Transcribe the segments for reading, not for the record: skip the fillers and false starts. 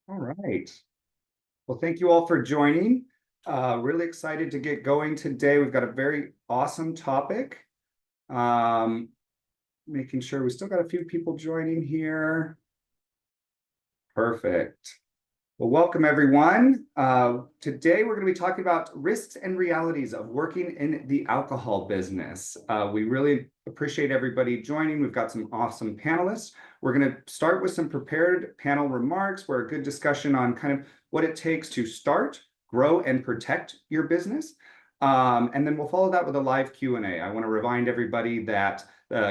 All right. Well, thank you all for joining. Really excited to get going today. We've got a very awesome topic. Um, Making sure we still got a few people joining here. Perfect. Well, welcome everyone. Today we're going to be talking about risks and realities of working in the alcohol business. We really appreciate everybody joining. We've got some awesome panelists. We're going to start with some prepared panel remarks where a good discussion on kind of what it takes to start, grow, and protect your business. And then we'll follow that with a live Q&A. I want to remind everybody that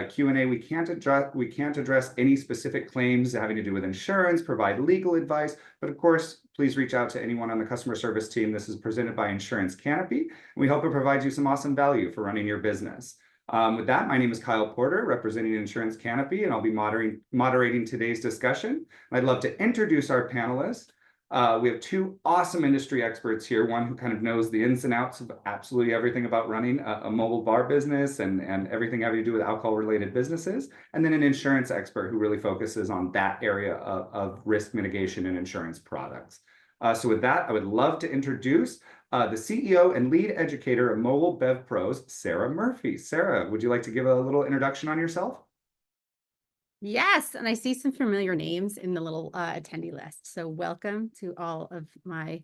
Q&A, we can't address any specific claims having to do with insurance, provide legal advice, but of course, please reach out to anyone on the customer service team. This is presented by Insurance Canopy. We hope it provides you some awesome value for running your business. With that, my name is Kyle Porter, representing Insurance Canopy, and I'll be moderating today's discussion. I'd love to introduce our panelists. We have two awesome industry experts here, one who kind of knows the ins and outs of absolutely everything about running a mobile bar business and everything having to do with alcohol-related businesses, and then an insurance expert who really focuses on that area of risk mitigation and insurance products. So with that, I would love to introduce the CEO and lead educator of Mobile Bev Pros, Sarah Murphy. Sarah, would you like to give a little introduction on yourself? Yes, and I see some familiar names in the little attendee list. So welcome to all of my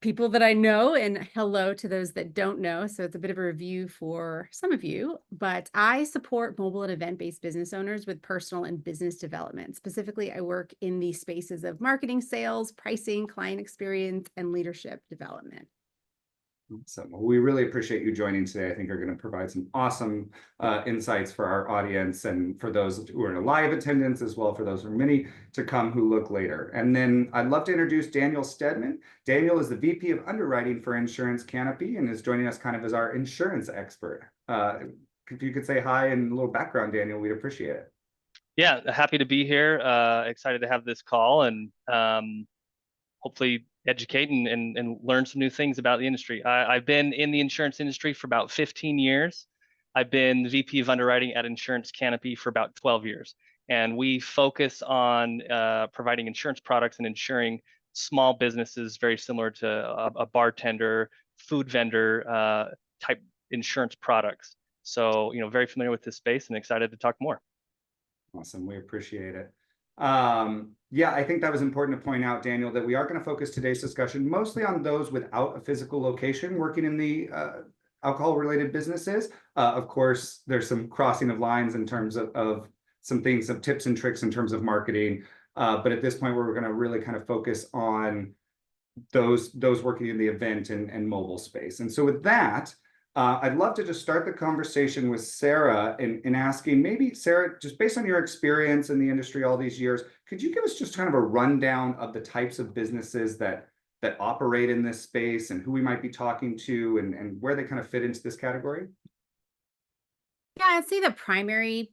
people that I know, and hello to those that don't know. So it's a bit of a review for some of you, but I support mobile and event-based business owners with personal and business development. Specifically, I work in the spaces of marketing, sales, pricing, client experience, and leadership development. So we really appreciate you joining today. I think you're going to provide some awesome insights for our audience and for those who are in a live attendance, as well for those who are many to come who look later. And then I'd love to introduce Daniel Stedman. Daniel is the VP of Underwriting for Insurance Canopy and is joining us kind of as our insurance expert. If you could say hi and a little background, Daniel, we'd appreciate it. Yeah, happy to be here. Excited to have this call and hopefully educate and learn some new things about the industry. I've been in the insurance industry for about 15 years. I've been the VP of underwriting at Insurance Canopy for about 12 years. And we focus on providing insurance products and insuring small businesses very similar to a bartender, food vendor type insurance products. So, very familiar with this space and excited to talk more. Awesome. We appreciate it. Yeah, I think that was important to point out, Daniel, that we are going to focus today's discussion mostly on those without a physical location working in the alcohol-related businesses. Of course, there's some crossing of lines in terms of some things, some tips and tricks in terms of marketing. But at this point, we're going to really kind of focus on those working in the event and mobile space. And so with that, I'd love to just start the conversation with Sarah in asking, maybe Sarah, just based on your experience in the industry all these years, could you give us just kind of a rundown of the types of businesses that operate in this space and who we might be talking to and where they kind of fit into this category? Yeah, I'd say the primary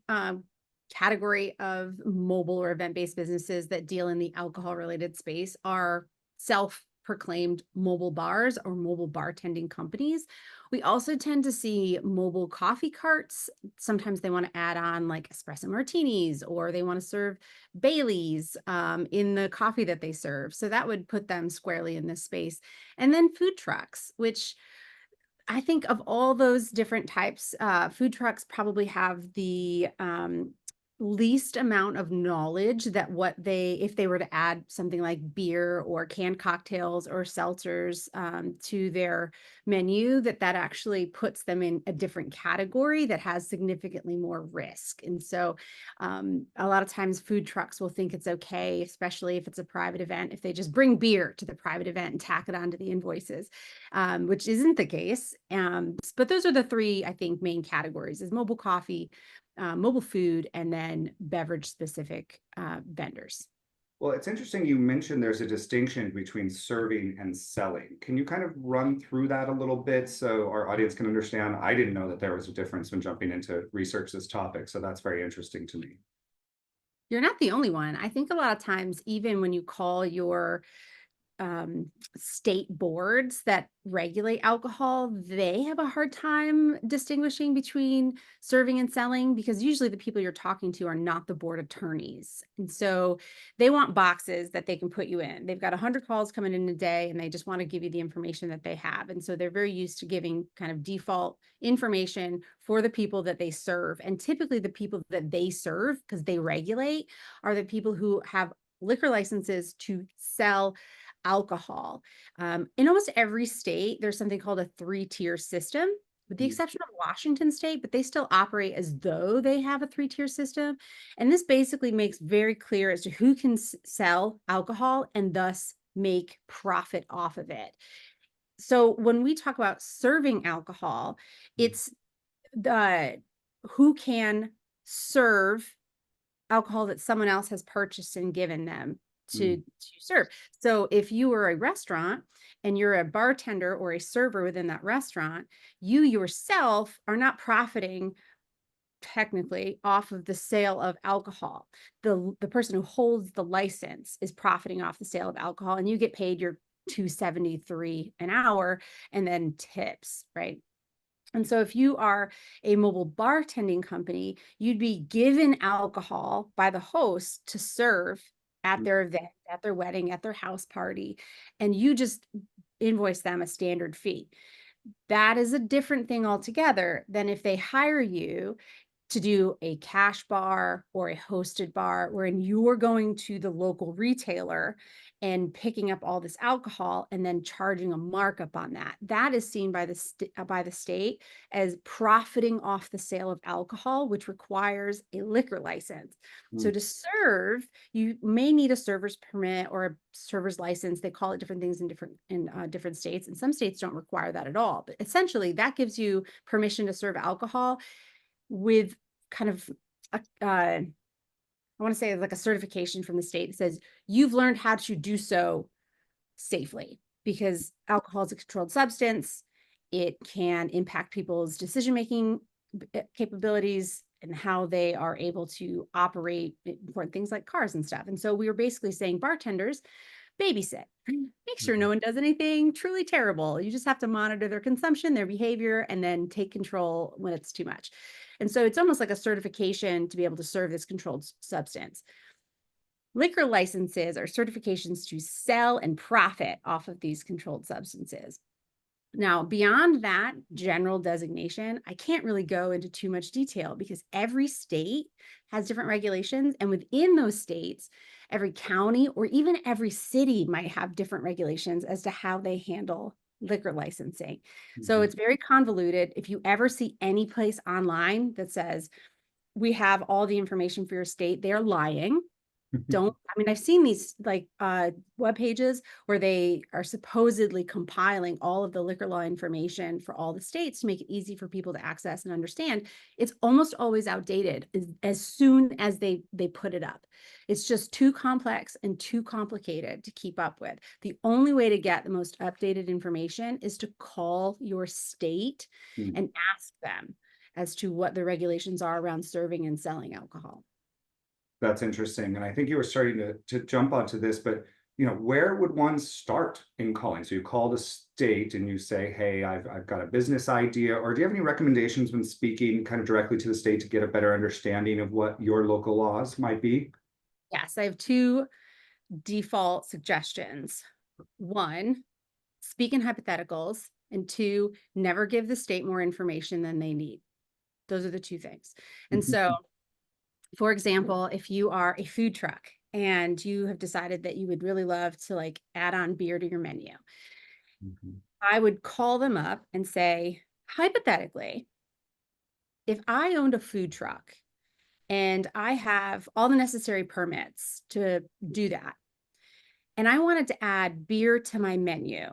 category of mobile or event-based businesses that deal in the alcohol-related space are self-proclaimed mobile bars or mobile bartending companies. We also tend to see mobile coffee carts. Sometimes they want to add on like espresso martinis, or they want to serve Baileys in the coffee that they serve. So that would put them squarely in this space. And then food trucks, which I think of all those different types, food trucks probably have the least amount of knowledge that if they were to add something like beer or canned cocktails or seltzers to their menu, that actually puts them in a different category that has significantly more risk. And so a lot of times food trucks will think it's okay, especially if it's a private event, if they just bring beer to the private event and tack it onto the invoices, which isn't the case. But those are the three, I think, main categories: is mobile coffee, mobile food, and then beverage specific vendors. Well, it's interesting you mentioned there's a distinction between serving and selling. Can you kind of run through that a little bit so our audience can understand? I didn't know that there was a difference when jumping into research this topic, so that's very interesting to me. You're not the only one. I think a lot of times, even when you call your state boards that regulate alcohol, they have a hard time distinguishing between serving and selling, because usually the people you're talking to are not the board attorneys. And so they want boxes that they can put you in. They've got 100 calls coming in a day, and they just want to give you the information that they have. And so they're very used to giving kind of default information for the people that they serve. And typically the people that they serve, because they regulate, are the people who have liquor licenses to sell alcohol. In almost every state, there's something called a 3-tier system, with the exception of Washington state, but they still operate as though they have a 3-tier system. And this basically makes very clear as to who can sell alcohol and thus make profit off of it. So when we talk about serving alcohol, it's the who can serve alcohol that someone else has purchased and given them to serve. So if you were a restaurant and you're a bartender or a server within that restaurant, you yourself are not profiting technically off of the sale of alcohol. The person who holds the license is profiting off the sale of alcohol, and you get paid your $2.73 an hour and then tips, right? And so if you are a mobile bartending company, you'd be given alcohol by the host to serve at their event, at their wedding, at their house party, and you just invoice them a standard fee. That is a different thing altogether than if they hire you to do a cash bar or a hosted bar, wherein you're going to the local retailer and picking up all this alcohol and then charging a markup on that. That is seen by the state as profiting off the sale of alcohol, which requires a liquor license. So to serve, you may need a server's permit or a server's license. They call it different things in different states, and some states don't require that at all. But essentially, that gives you permission to serve alcohol with kind of I want to say like a certification from the state that says you've learned how to do so safely, because alcohol is a controlled substance. It can impact people's decision-making capabilities and how they are able to operate important things like cars and stuff. And so we were basically saying, bartenders, babysit, make sure no one does anything truly terrible. You just have to monitor their consumption, their behavior, and then take control when it's too much. And so it's almost like a certification to be able to serve this controlled substance. Liquor licenses are certifications to sell and profit off of these controlled substances. Now, beyond that general designation, I can't really go into too much detail because every state has different regulations. And within those states, every county or even every city might have different regulations as to how they handle liquor licensing. So it's very convoluted. If you ever see any place online that says, we have all the information for your state, they're lying. I've seen these like web pages where they are supposedly compiling all of the liquor law information for all the states to make it easy for people to access and understand. It's almost always outdated as soon as they put it up. It's just too complex and too complicated to keep up with. The only way to get the most updated information is to call your state and ask them as to what the regulations are around serving and selling alcohol. That's interesting. And I think you were starting to jump onto this, but where would one start in calling? So you call the state and you say, hey, I've got a business idea, or do you have any recommendations when speaking kind of directly to the state to get a better understanding of what your local laws might be? Yes, I have 2 default suggestions. 1, speak in hypotheticals, and 2, never give the state more information than they need. Those are the 2 things. And so, for example, if you are a food truck and you have decided that you would really love to like add on beer to your menu, I would call them up and say, hypothetically, if I owned a food truck and I have all the necessary permits to do that, and I wanted to add beer to my menu,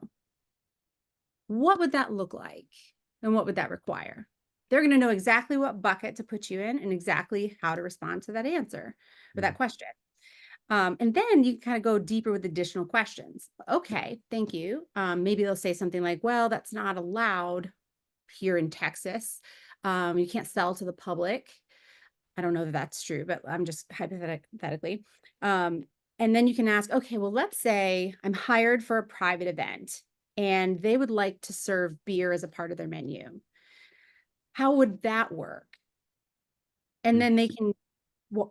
what would that look like? And what would that require? They're going to know exactly what bucket to put you in and exactly how to respond to that answer or that question. And then you kind of go deeper with additional questions. Okay, thank you. Maybe they'll say something like, well, that's not allowed here in Texas. You can't sell to the public. I don't know that that's true, but I'm just hypothetically. And And then you can ask, okay, well, let's say I'm hired for a private event and they would like to serve beer as a part of their menu. How would that work? And then they can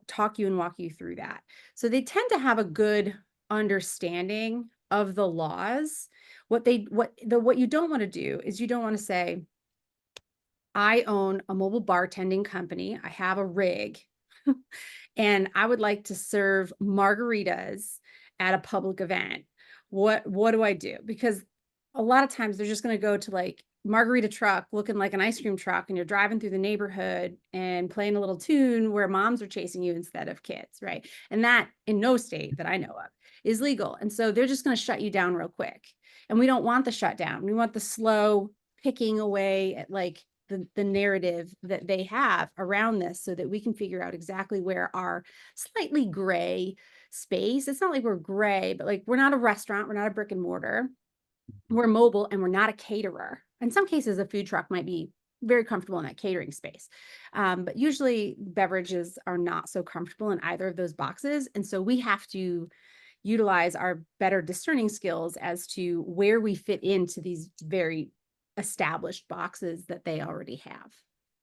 talk you and walk you through that. So they tend to have a good understanding of the laws. What you don't want to do is you don't want to say, I own a mobile bartending company. I have a rig and I would like to serve margaritas at a public event. What do I do? Because a lot of times they're just going to go to like margarita truck looking like an ice cream truck, and you're driving through the neighborhood and playing a little tune where moms are chasing you instead of kids, right? And that in no state that I know of is legal. And so they're just going to shut you down real quick. And we don't want the shutdown. We want the slow picking away at like the narrative that they have around this so that we can figure out exactly where our slightly gray space. It's not like we're gray, but like we're not a restaurant, we're not a brick and mortar. We're mobile and we're not a caterer. In some cases, a food truck might be very comfortable in that catering space. But usually beverages are not so comfortable in either of those boxes. And so we have to utilize our better discerning skills as to where we fit into these very established boxes that they already have.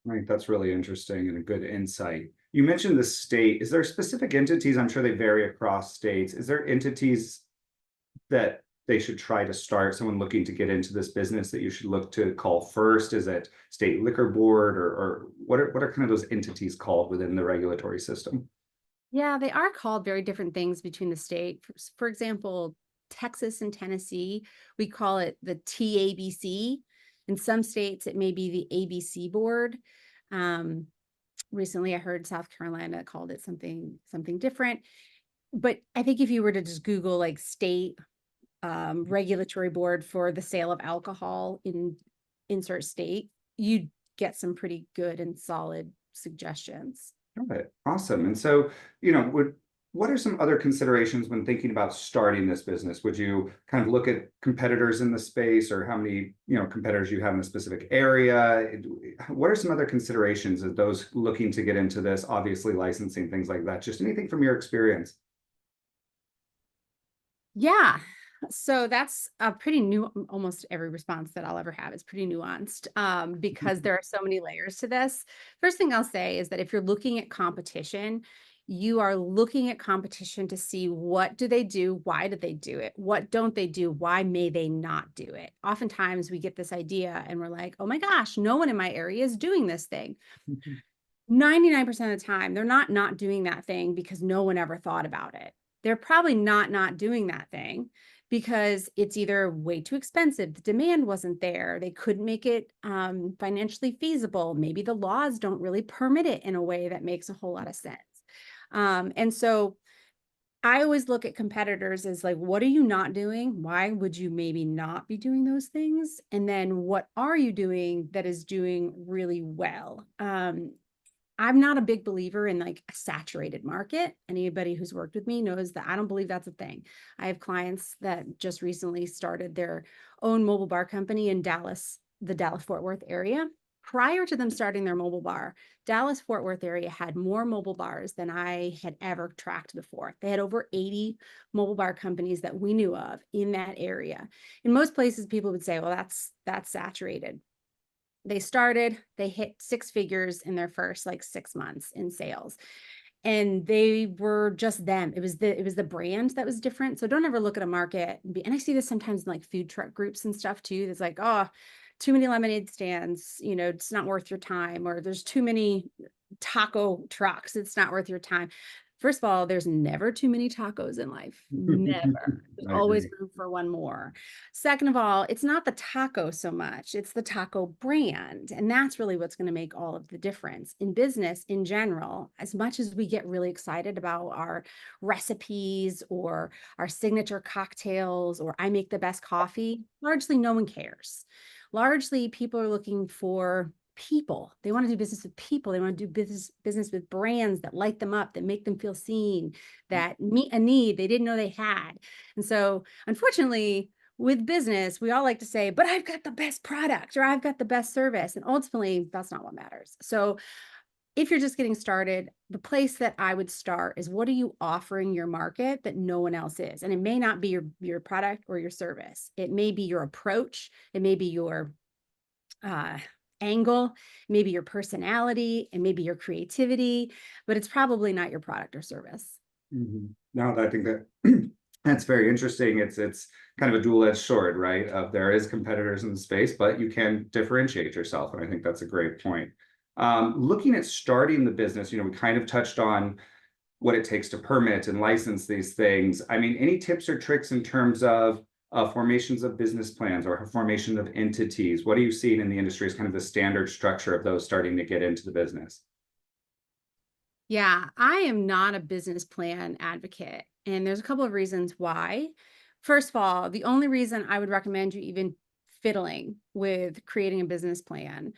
Right, that's really interesting and a good insight. You mentioned the state. Is there specific entities? I'm sure they vary across states. Is there entities that they should try to start, someone looking to get into this business that you should look to call first? Is it state liquor board, or what are kind of those entities called within the regulatory system? Yeah, they are called very different things between the state. For example, Texas and Tennessee, we call it the TABC. In some states, it may be the ABC board. Recently, I heard South Carolina called it something different. But I think if you were to just Google like state regulatory board for the sale of alcohol in insert state, you'd get some pretty good and solid suggestions. All right, awesome. And so, what are some other considerations when thinking about starting this business? Would you kind of look at competitors in the space, or how many, competitors you have in a specific area? What are some other considerations of those looking to get into this? Obviously, licensing, things like that. Just anything from your experience. Yeah. So that's a pretty new, almost every response that I'll ever have is pretty nuanced because there are so many layers to this. First thing I'll say is that if you're looking at competition, you are looking at competition to see what do they do, why do they do it, what don't they do, why may they not do it. Oftentimes we get this idea and we're like, oh my gosh, no one in my area is doing this thing. 99% of the time, they're not doing that thing because no one ever thought about it. They're probably not doing that thing because it's either way too expensive, the demand wasn't there, they couldn't make it financially feasible, maybe the laws don't really permit it in a way that makes a whole lot of sense. And so I always look at competitors as like, what are you not doing? Why would you maybe not be doing those things? And then what are you doing that is doing really well? I'm not a big believer in like a saturated market. Anybody who's worked with me knows that I don't believe that's a thing. I have clients that just recently started their own mobile bar company in Dallas, the Dallas-Fort Worth area. Prior to them starting their mobile bar, Dallas-Fort Worth area had more mobile bars than I had ever tracked before. They had over 80 mobile bar companies that we knew of in that area. In most places, people would say, well, that's saturated. They hit six figures in their first like 6 months in sales. And they were just them. It was the brand that was different. So don't ever look at a market and I see this sometimes in like food truck groups and stuff too. It's like, oh, too many lemonade stands, it's not worth your time, or there's too many taco trucks, it's not worth your time. First of all, there's never too many tacos in life. Never. There's always room for one more. Second of all, it's not the taco so much, it's the taco brand. And that's really what's going to make all of the difference in business in general. As much as we get really excited about our recipes or our signature cocktails, or I make the best coffee, largely no one cares. Largely people are looking for people. They want to do business with people. They want to do business with brands that light them up, that make them feel seen, that meet a need they didn't know they had. And so unfortunately, with business, we all like to say, but I've got the best product or I've got the best service. And ultimately, that's not what matters. So if you're just getting started, the place that I would start is, what are you offering your market that no one else is? And it may not be your product or your service. It may be your approach. It may be your angle, maybe your personality, and maybe your creativity, but it's probably not your product or service. No, I think that that's very interesting. It's kind of a dual-edged sword, right? There is competitors in the space, but you can differentiate yourself, and I think that's a great point. Looking at starting the business, we kind of touched on what it takes to permit and license these things. I mean, any tips or tricks in terms of formations of business plans or formation of entities? What are you seeing in the industry as kind of the standard structure of those starting to get into the business? Yeah, I am not a business plan advocate, and there's a couple of reasons why. First of all, the only reason I would recommend you even fiddling with creating a business plan,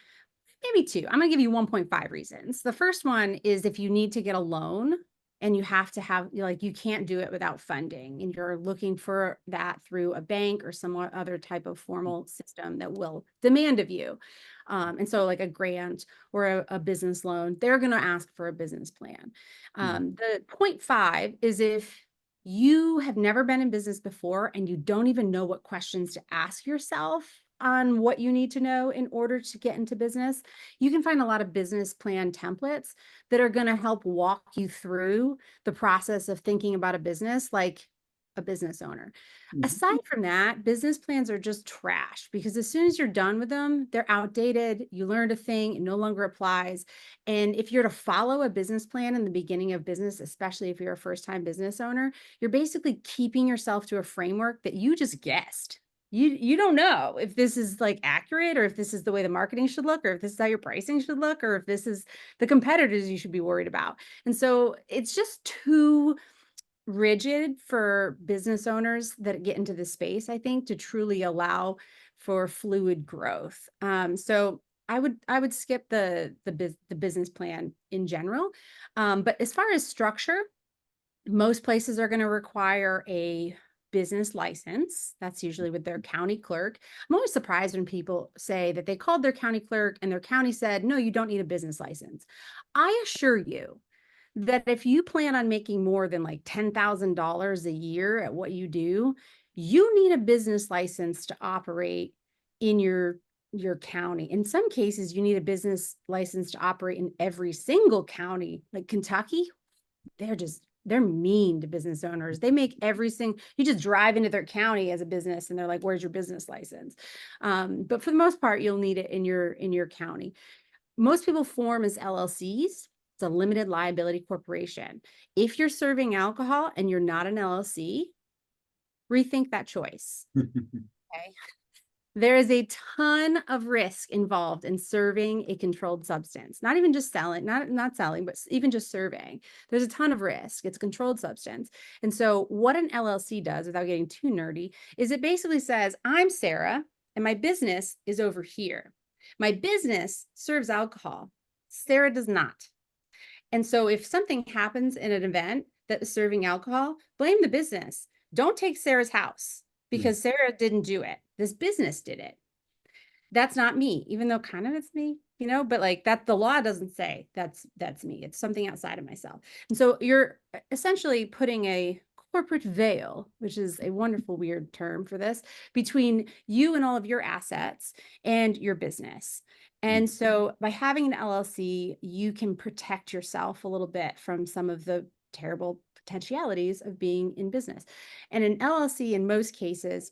maybe two. I'm going to give you 1.5 reasons. The first one is if you need to get a loan and you have to have, you can't do it without funding, and you're looking for that through a bank or some other type of formal system that will demand of you. And so like a grant or a business loan, they're going to ask for a business plan. The 0.5 is if you have never been in business before and you don't even know what questions to ask yourself on what you need to know in order to get into business. You can find a lot of business plan templates that are going to help walk you through the process of thinking about a business like a business owner. Aside from that, business plans are just trash, because as soon as you're done with them, they're outdated. You learned a thing, it no longer applies. And if you're to follow a business plan in the beginning of business, especially if you're a first-time business owner, you're basically keeping yourself to a framework that you just guessed. You don't know if this is like accurate, or if this is the way the marketing should look, or if this is how your pricing should look, or if this is the competitors you should be worried about. And so it's just too rigid for business owners that get into this space, I think, to truly allow for fluid growth. So I would skip the business plan in general. But as far as structure, most places are going to require a business license. That's usually with their county clerk. I'm always surprised when people say that they called their county clerk and their county said, no, you don't need a business license. I assure you that if you plan on making more than like $10,000 a year at what you do, you need a business license to operate in your county. In some cases, you need a business license to operate in every single county. Like Kentucky, they're mean to business owners. They make you just drive into their county as a business and they're like, where's your business license? But for the most part, you'll need it in your county. Most people form as LLCs. It's a limited liability corporation. If you're serving alcohol and you're not an LLC, rethink that choice. Okay. There is a ton of risk involved in serving a controlled substance. Not even just selling, not selling, but even just serving. There's a ton of risk. It's a controlled substance. And so what an LLC does, without getting too nerdy, is it basically says, I'm Sarah and my business is over here. My business serves alcohol. Sarah does not. And so if something happens in an event that is serving alcohol, blame the business. Don't take Sarah's house, because Sarah didn't do it. This business did it. That's not me, even though kind of it's me, but like that, the law doesn't say that's me. It's something outside of myself. And so you're essentially putting a corporate veil, which is a wonderful, weird term for this, between you and all of your assets and your business. And so by having an LLC, you can protect yourself a little bit from some of the terrible potentialities of being in business. And an LLC in most cases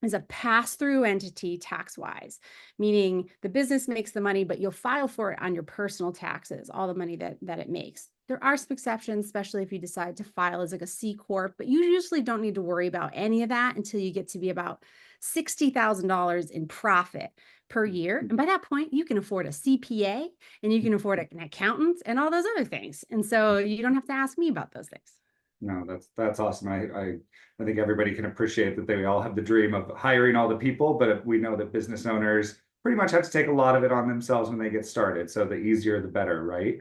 is a pass-through entity tax-wise, meaning the business makes the money, but you'll file for it on your personal taxes, all the money that it makes. There are some exceptions, especially if you decide to file as like a C Corp, but you usually don't need to worry about any of that until you get to be about $60,000 in profit per year. And by that point, you can afford a CPA and you can afford an accountant and all those other things. And so you don't have to ask me about those things. No, that's awesome. I think everybody can appreciate that they all have the dream of hiring all the people, but we know that business owners pretty much have to take a lot of it on themselves when they get started. So the easier, the better, right?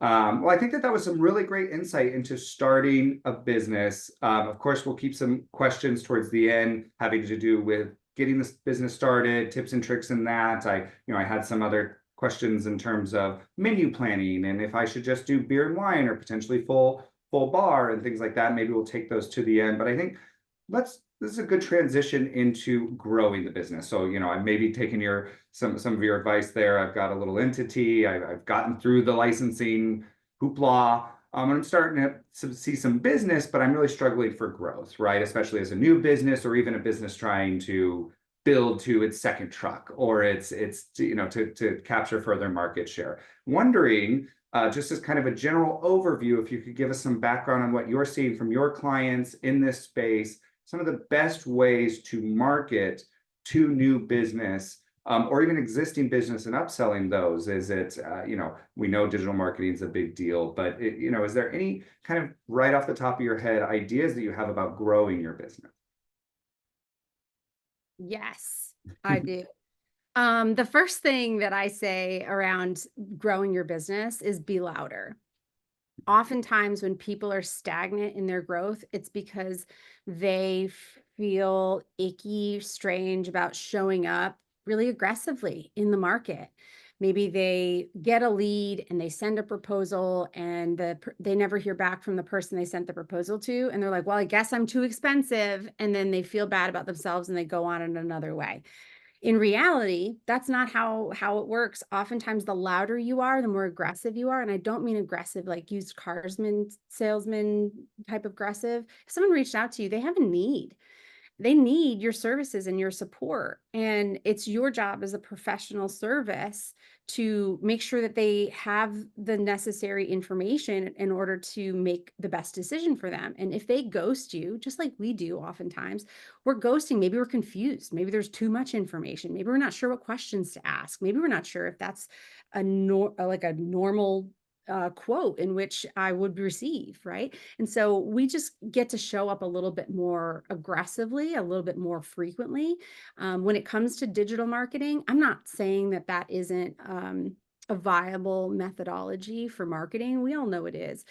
Well, I think that was some really great insight into starting a business. Of course, we'll keep some questions towards the end having to do with getting this business started, tips and tricks in that. I had some other questions in terms of menu planning and if I should just do beer and wine or potentially full bar and things like that. Maybe we'll take those to the end. But I think this is a good transition into growing the business. So, you know, I'm maybe taking some of your advice there. I've got a little entity. I've gotten through the licensing hoopla. I'm starting to see some business, but I'm really struggling for growth, right? Especially as a new business or even a business trying to build to its second truck or its you know, to capture further market share. Wondering, just as kind of a general overview, if you could give us some background on what you're seeing from your clients in this space, some of the best ways to market to new business, or even existing business and upselling those. Is it, you know, we know digital marketing is a big deal, but you know, is there any kind of right off the top of your head ideas that you have about growing your business? Yes, I do. The first thing that I say around growing your business is be louder. Oftentimes when people are stagnant in their growth, it's because they feel icky, strange about showing up really aggressively in the market. Maybe they get a lead and they send a proposal and they never hear back from the person they sent the proposal to. And they're like, well, I guess I'm too expensive. And then they feel bad about themselves and they go on in another way. In reality, that's not how it works. Oftentimes, the louder you are, the more aggressive you are. And I don't mean aggressive like used carsman, salesman type of aggressive. If someone reached out to you, they have a need. They need your services and your support. And it's your job as a professional service to make sure that they have the necessary information in order to make the best decision for them. And if they ghost you, just like we do oftentimes, we're ghosting. Maybe we're confused. Maybe there's too much information. Maybe we're not sure what questions to ask. Maybe we're not sure if that's like a normal quote in which I would receive, right? And so we just get to show up a little bit more aggressively, a little bit more frequently. When it comes to digital marketing, I'm not saying that that isn't a viable methodology for marketing. We all know it is.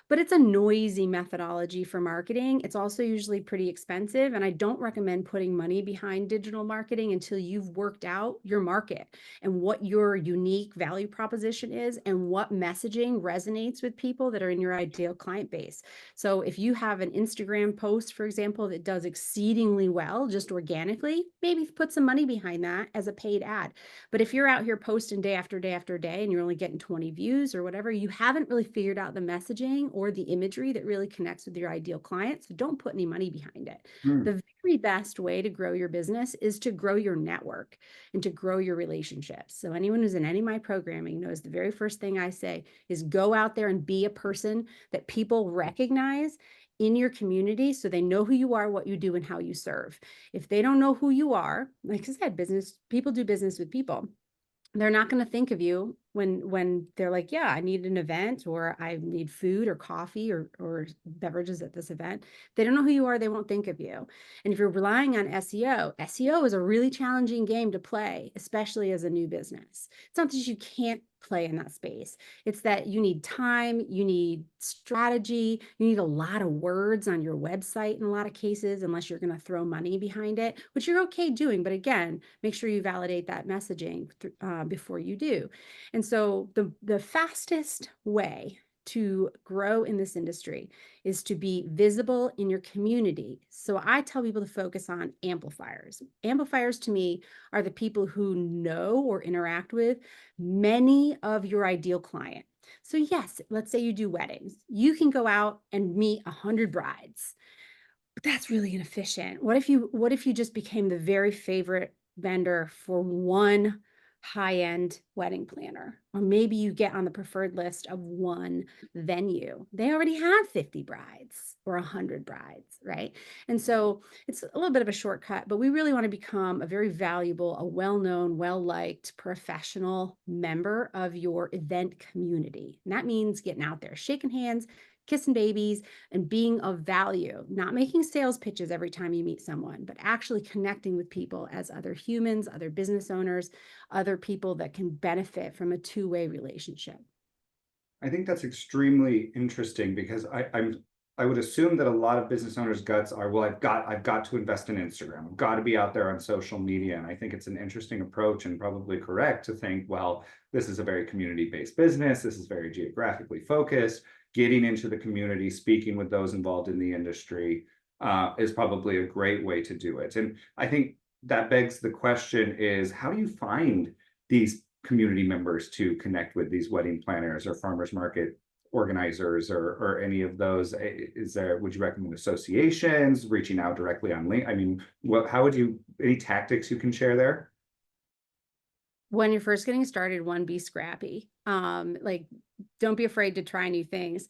But it's a noisy methodology for marketing. It's also usually pretty expensive. And I don't recommend putting money behind digital marketing until you've worked out your market and what your unique value proposition is and what messaging resonates with people that are in your ideal client base. So if you have an Instagram post, for example, that does exceedingly well just organically, maybe put some money behind that as a paid ad. But if you're out here posting day after day after day and you're only getting 20 views or whatever, you haven't really figured out the messaging or the imagery that really connects with your ideal client. So don't put any money behind it. The very best way to grow your business is to grow your network and to grow your relationships. So anyone who's in any of my programming knows the very first thing I say is go out there and be a person that people recognize in your community so they know who you are, what you do, and how you serve. If they don't know who you are, like I said, people do business with people. They're not going to think of you when they're like, yeah, I need an event or I need food or coffee or beverages at this event. If they don't know who you are, they won't think of you. And if you're relying on SEO is a really challenging game to play, especially as a new business. It's not that you can't play in that space. It's that you need time, you need strategy, you need a lot of words on your website in a lot of cases, unless you're going to throw money behind it, which you're okay doing. But again, make sure you validate that messaging before you do. And so the fastest way to grow in this industry is to be visible in your community. So I tell people to focus on amplifiers. Amplifiers to me are the people who know or interact with many of your ideal client. So yes, let's say you do weddings. You can go out and meet 100 brides, but that's really inefficient. What if you just became the very favorite vendor for one high-end wedding planner? Or maybe you get on the preferred list of one venue. They already have 50 brides or 100 brides, right? And so it's a little bit of a shortcut, but we really want to become a very valuable, a well-known, well-liked professional member of your event community. And that means getting out there, shaking hands, kissing babies, and being of value, not making sales pitches every time you meet someone, but actually connecting with people as other humans, other business owners, other people that can benefit from a two-way relationship. I think that's extremely interesting because I'm I would assume that a lot of business owners' guts are, well, I've got to invest in Instagram. I've got to be out there on social media. And I think it's an interesting approach and probably correct to think, well, this is a very community-based business. This is very geographically focused. Getting into the community, speaking with those involved in the industry is probably a great way to do it. And I think that begs the question is, how do you find these community members to connect with, these wedding planners or farmers market organizers or any of those? Would you recommend associations, reaching out directly on link? I mean, how would you, any tactics you can share there? When you're first getting started, be scrappy. Like, don't be afraid to try new things.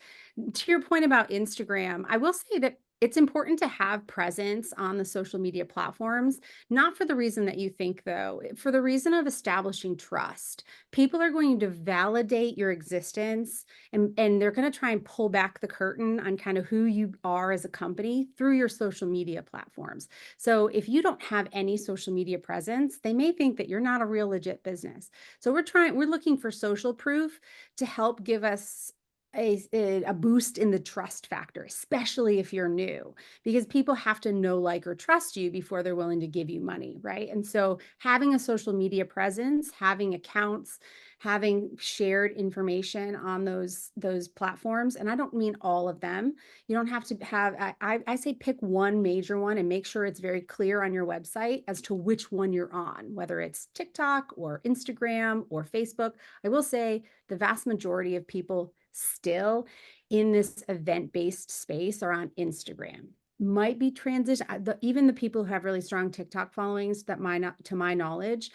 To your point about Instagram, I will say that it's important to have presence on the social media platforms, not for the reason that you think, though, for the reason of establishing trust. People are going to validate your existence, and they're going to try and pull back the curtain on kind of who you are as a company through your social media platforms. So if you don't have any social media presence, they may think that you're not a real legit business. So we're looking for social proof to help give us a boost in the trust factor, especially if you're new, because people have to know, like, or trust you before they're willing to give you money, right? And so having a social media presence, having accounts, having shared information on those platforms, and I don't mean all of them. You don't have to have, I say pick one major one and make sure it's very clear on your website as to which one you're on, whether it's TikTok or Instagram or Facebook. I will say the vast majority of people still in this event-based space are on Instagram. Might be transition. Even the people who have really strong TikTok followings that to my knowledge,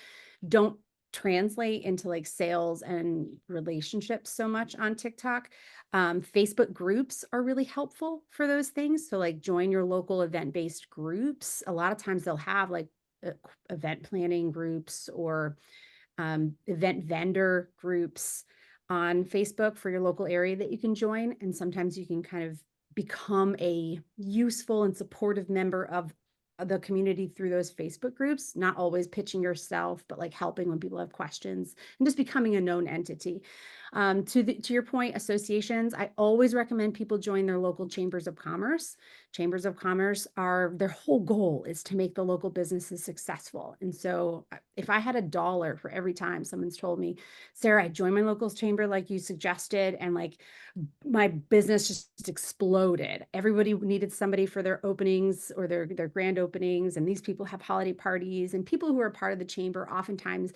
don't translate into like sales and relationships so much on TikTok. Facebook groups are really helpful for those things. So like join your local event-based groups. A lot of times they'll have like event planning groups or event vendor groups on Facebook for your local area that you can join. And sometimes you can kind of become a useful and supportive member of the community through those Facebook groups, not always pitching yourself, but like helping when people have questions and just becoming a known entity. To your point, associations, I always recommend people join their local chambers of commerce. Chambers of commerce their whole goal is to make the local businesses successful. And so if I had $1 for every time someone's told me, Sarah, I joined my local chamber like you suggested, and like my business just exploded. Everybody needed somebody for their openings or their grand openings. And these people have holiday parties, and people who are part of the chamber oftentimes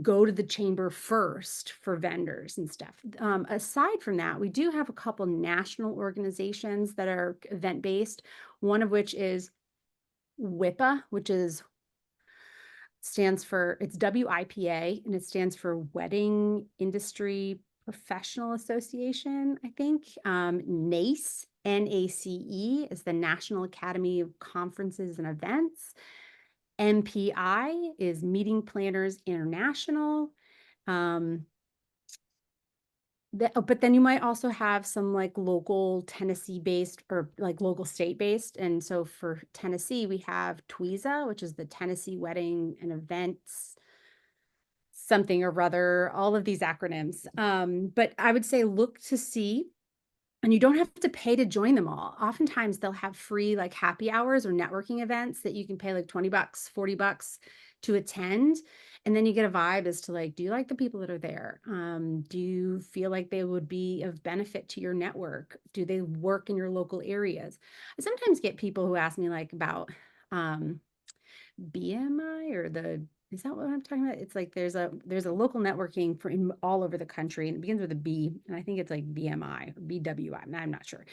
go to the chamber first for vendors and stuff. Aside from that, we do have a couple national organizations that are event-based, one of which is WIPA, which stands for, it's WIPA, and it stands for Wedding Industry Professional Association, I think. NACE, NACE is the National Academy of Conferences and Events. MPI is Meeting Planners International. But then you might also have some like local Tennessee-based or like local state-based. And so for Tennessee, we have TWEZA, which is the Tennessee Wedding and Events something or other, all of these acronyms. But I would say look to see. And you don't have to pay to join them all. Oftentimes they'll have free like happy hours or networking events that you can pay like $20, $40 to attend. And then you get a vibe as to like, do you like the people that are there? Do you feel like they would be of benefit to your network? Do they work in your local areas? I sometimes get people who ask me like about BMI or is that what I'm talking about? It's like there's a local networking for all over the country, and it begins with a B, and I think it's like BMI or BWI. I'm not sure.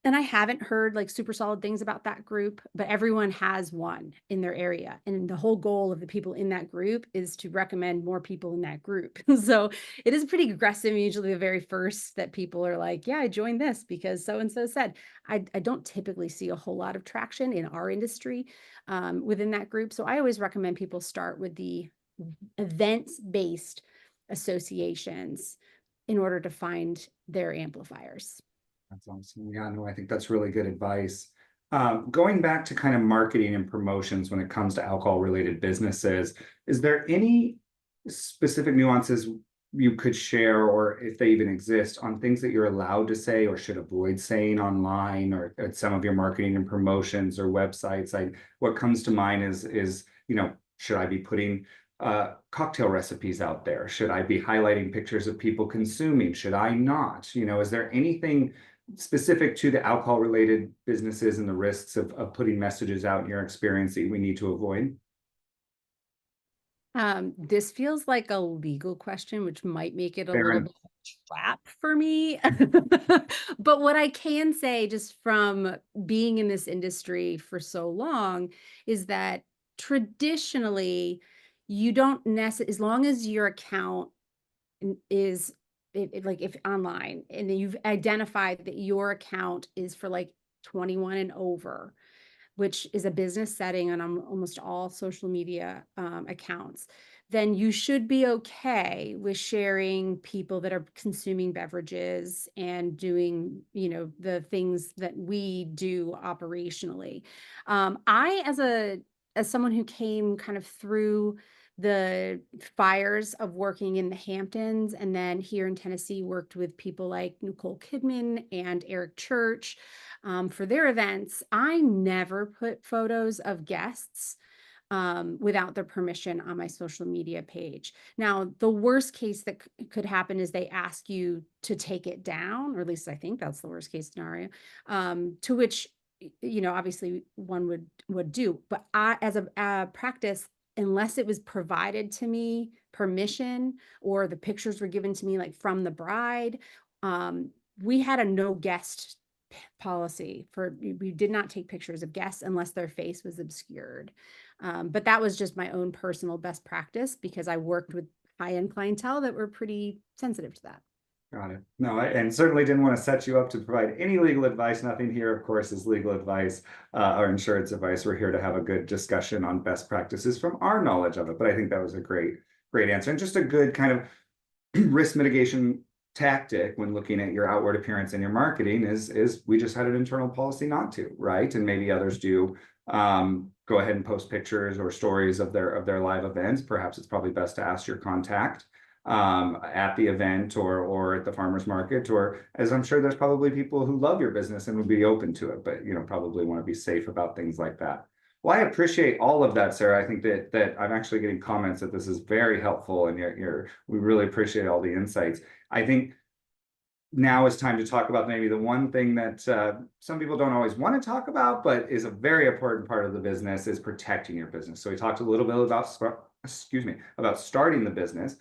And I haven't heard like super solid things about that group, but everyone has one in their area. And the whole goal of the people in that group is to recommend more people in that group. So it is pretty aggressive. Usually the very first that people are like, yeah, I joined this because so-and-so said. I don't typically see a whole lot of traction in our industry within that group. So I always recommend people start with the events-based associations in order to find their amplifiers. That's awesome. Yeah, no, I think that's really good advice. Going back to kind of marketing and promotions when it comes to alcohol related businesses, is there any specific nuances you could share, or if they even exist, on things that you're allowed to say or should avoid saying online, or at some of your marketing and promotions or websites. What comes to mind is, should I be putting cocktail recipes out there? Should I be highlighting pictures of people consuming? Should I not? Is there anything specific to the alcohol related businesses and the risks of putting messages out in your experience that we need to avoid? This feels like a legal question, which might make it a Fair little enough. bit of a trap for me. But what I can say, just from being in this industry for so long, is that traditionally, you don't necessarily, as long as your account is like if online and then you've identified that your account is for like 21 and over, which is a business setting on almost all social media accounts, then you should be okay with sharing people that are consuming beverages and doing, the things that we do operationally. As someone who came kind of through the fires of working in the Hamptons and then here in Tennessee worked with people like Nicole Kidman and Eric Church for their events, I never put photos of guests without their permission on my social media page. Now, the worst case that could happen is they ask you to take it down, or at least I think that's the worst case scenario, to which, obviously one would do. But as a practice, unless it was provided to me permission or the pictures were given to me like from the bride, we had a no guest policy we did not take pictures of guests unless their face was obscured. But that was just my own personal best practice because I worked with high-end clientele that were pretty sensitive to that. Got it. No, and certainly didn't want to set you up to provide any legal advice. Nothing here, of course, is legal advice or insurance advice. We're here to have a good discussion on best practices from our knowledge of it. But I think that was a great answer, and just a good kind of risk mitigation tactic when looking at your outward appearance and your marketing is we just had an internal policy not to, right? And maybe others do. Go ahead and post pictures or stories of their live events. Perhaps it's probably best to ask your contact at the event or at the farmer's market, or as I'm sure there's probably people who love your business and would be open to it, but probably want to be safe about things like that. Well, I appreciate all of that, Sarah. I think that I'm actually getting comments that this is very helpful, and we really appreciate all the insights. I think now is time to talk about maybe the one thing that some people don't always want to talk about, but is a very important part of the business, is protecting your business. So we talked a little bit about, about starting the business,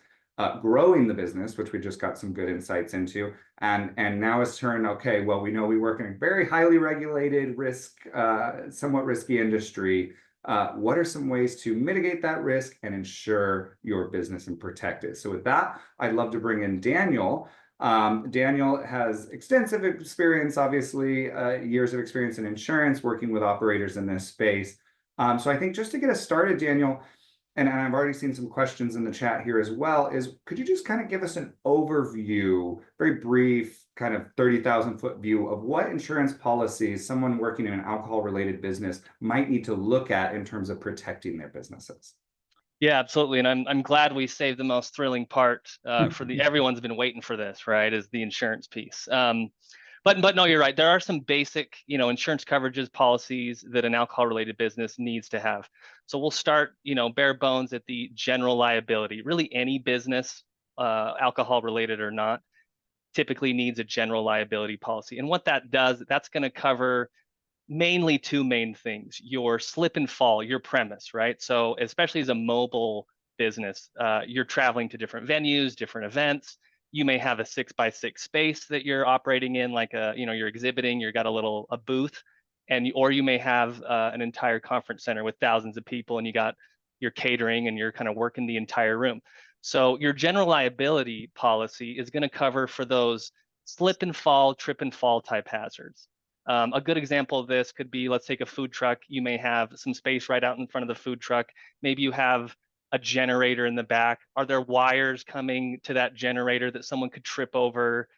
growing the business, which we just got some good insights into, and now it's turned, okay, well, we know we work in a very highly regulated somewhat risky industry. What are some ways to mitigate that risk and ensure your business and protect it? So with that, I'd love to bring in Daniel. Daniel has extensive experience, obviously, years of experience in insurance, working with operators in this space. So I think just to get us started, Daniel, and I've already seen some questions in the chat here as well, could you just kind of give us an overview, very brief, kind of 30,000 foot view of what insurance policies someone working in an alcohol related business might need to look at in terms of protecting their businesses? Yeah, absolutely. And I'm glad we saved the most thrilling part everyone's been waiting for this, right? Is the insurance piece. But no, you're right. There are some basic, insurance coverages, policies that an alcohol related business needs to have. So we'll start, bare bones at the general liability. Really any business, alcohol related or not, typically needs a general liability policy. And what that does, that's going to cover mainly two main things: your slip and fall, your premise, right? So especially as a mobile business, you're traveling to different venues, different events. You may have a 6x6 space that you're operating in, like you're exhibiting, you've got a booth, or you may have an entire conference center with thousands of people, and you got your catering and you're kind of working the entire room. So your general liability policy is going to cover for those slip and fall, trip and fall type hazards. A good example of this could be, let's take a food truck. You may have some space right out in front of the food truck. Maybe you have a generator in the back. Are there wires coming to that generator that someone could trip over?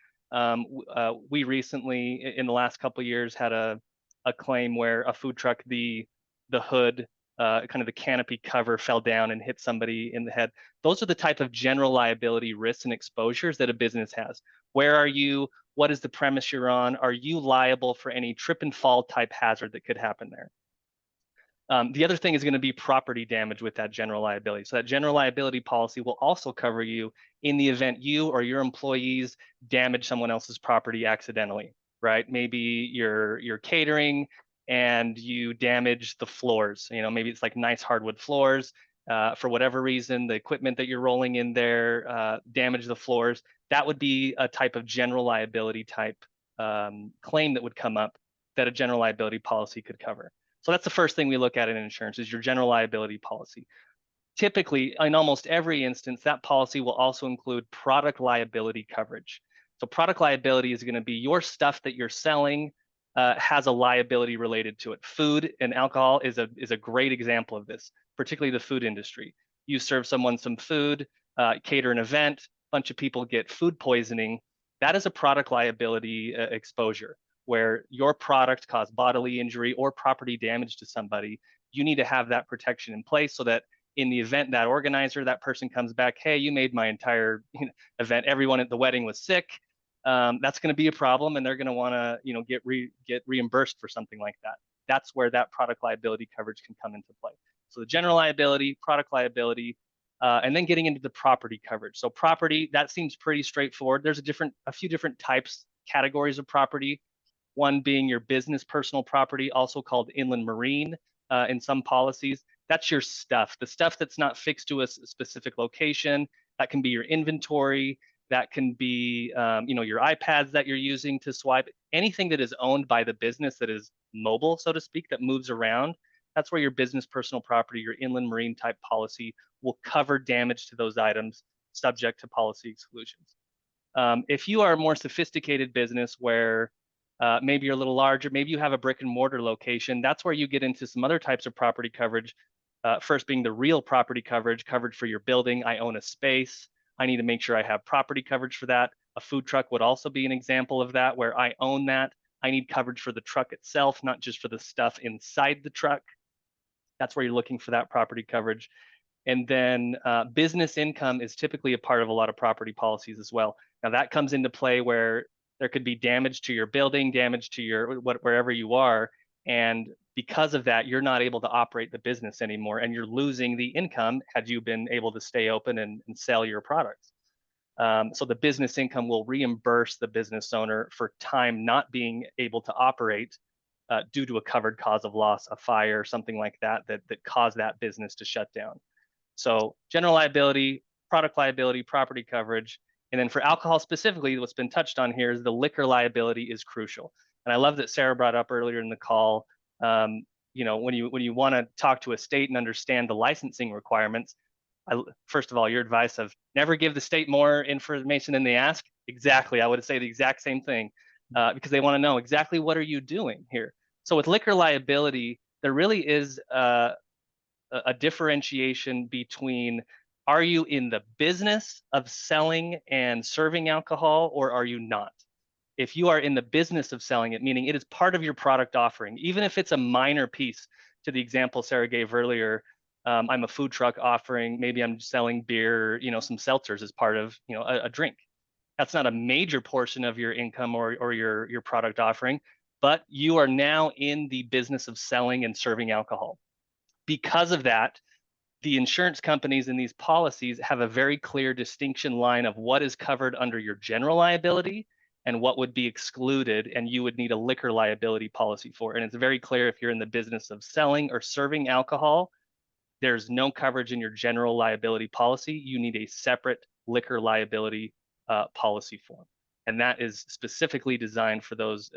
We recently, in the last couple of years, had a claim where a food truck, the hood kind of the canopy cover fell down and hit somebody in the head. Those are the type of general liability risks and exposures that a business has. Where are you? What is the premise you're on? Are you liable for any trip and fall type hazard that could happen there? The other thing is going to be property damage with that general liability. So that general liability policy will also cover you in the event you or your employees damage someone else's property accidentally, right? Maybe you're catering and you damage the floors. You know, maybe it's like nice hardwood floors. For whatever reason, the equipment that you're rolling in there damage the floors. That would be a type of general liability type claim that would come up that a general liability policy could cover. So that's the first thing we look at in insurance is your general liability policy. Typically, in almost every instance, that policy will also include product liability coverage. So product liability is going to be your stuff that you're selling has a liability related to it. Food and alcohol is a great example of this, particularly the food industry. You serve someone some food, cater an event, a bunch of people get food poisoning. That is a product liability exposure, where your product caused bodily injury or property damage to somebody. You need to have that protection in place so that in the event that organizer, that person comes back, hey, you made my entire event, everyone at the wedding was sick, that's going to be a problem, and they're going to want to get reimbursed for something like that. That's where that product liability coverage can come into play. So the general liability, product liability, and then getting into the property coverage. So property, that seems pretty straightforward. There's a few different types, categories of property. One being your business personal property, also called inland marine in some policies. That's your stuff, the stuff that's not fixed to a specific location. That can be your inventory. That can be your iPads that you're using to swipe. Anything that is owned by the business that is mobile, so to speak, that moves around. That's where your business personal property, your inland marine type policy will cover damage to those items subject to policy exclusions. If you are a more sophisticated business where maybe you're a little larger, maybe you have a brick and mortar location, that's where you get into some other types of property coverage. First being the real property coverage for your building. I own a space. I need to make sure I have property coverage for that. A food truck would also be an example of that, where I own that. I need coverage for the truck itself, not just for the stuff inside the truck. That's where you're looking for that property coverage. And then business income is typically a part of a lot of property policies as well. Now that comes into play where there could be damage to your building, damage to your wherever you are, and because of that, you're not able to operate the business anymore, and you're losing the income had you been able to stay open and sell your products. So the business income will reimburse the business owner for time not being able to operate due to a covered cause of loss, a fire, something like that caused that business to shut down. So general liability, product liability, property coverage. And then for alcohol specifically, what's been touched on here is the liquor liability is crucial. And I love that Sarah brought up earlier in the call, when you want to talk to a state and understand the licensing requirements, first of all, your advice of never give the state more information than they ask. Exactly, I would say the exact same thing because they want to know exactly what are you doing here. So with liquor liability, there really is a differentiation between, are you in the business of selling and serving alcohol, or are you not? If you are in the business of selling it, meaning it is part of your product offering, even if it's a minor piece, to the example Sarah gave earlier, I'm a food truck offering, maybe I'm selling beer, some seltzers as part of, a drink. That's not a major portion of your income or your product offering, but you are now in the business of selling and serving alcohol. Because of that, the insurance companies in these policies have a very clear distinction line of what is covered under your general liability and what would be excluded, and you would need a liquor liability policy for. And it's very clear if you're in the business of selling or serving alcohol, there's no coverage in your general liability policy. You need a separate liquor liability policy form. And that is specifically designed for those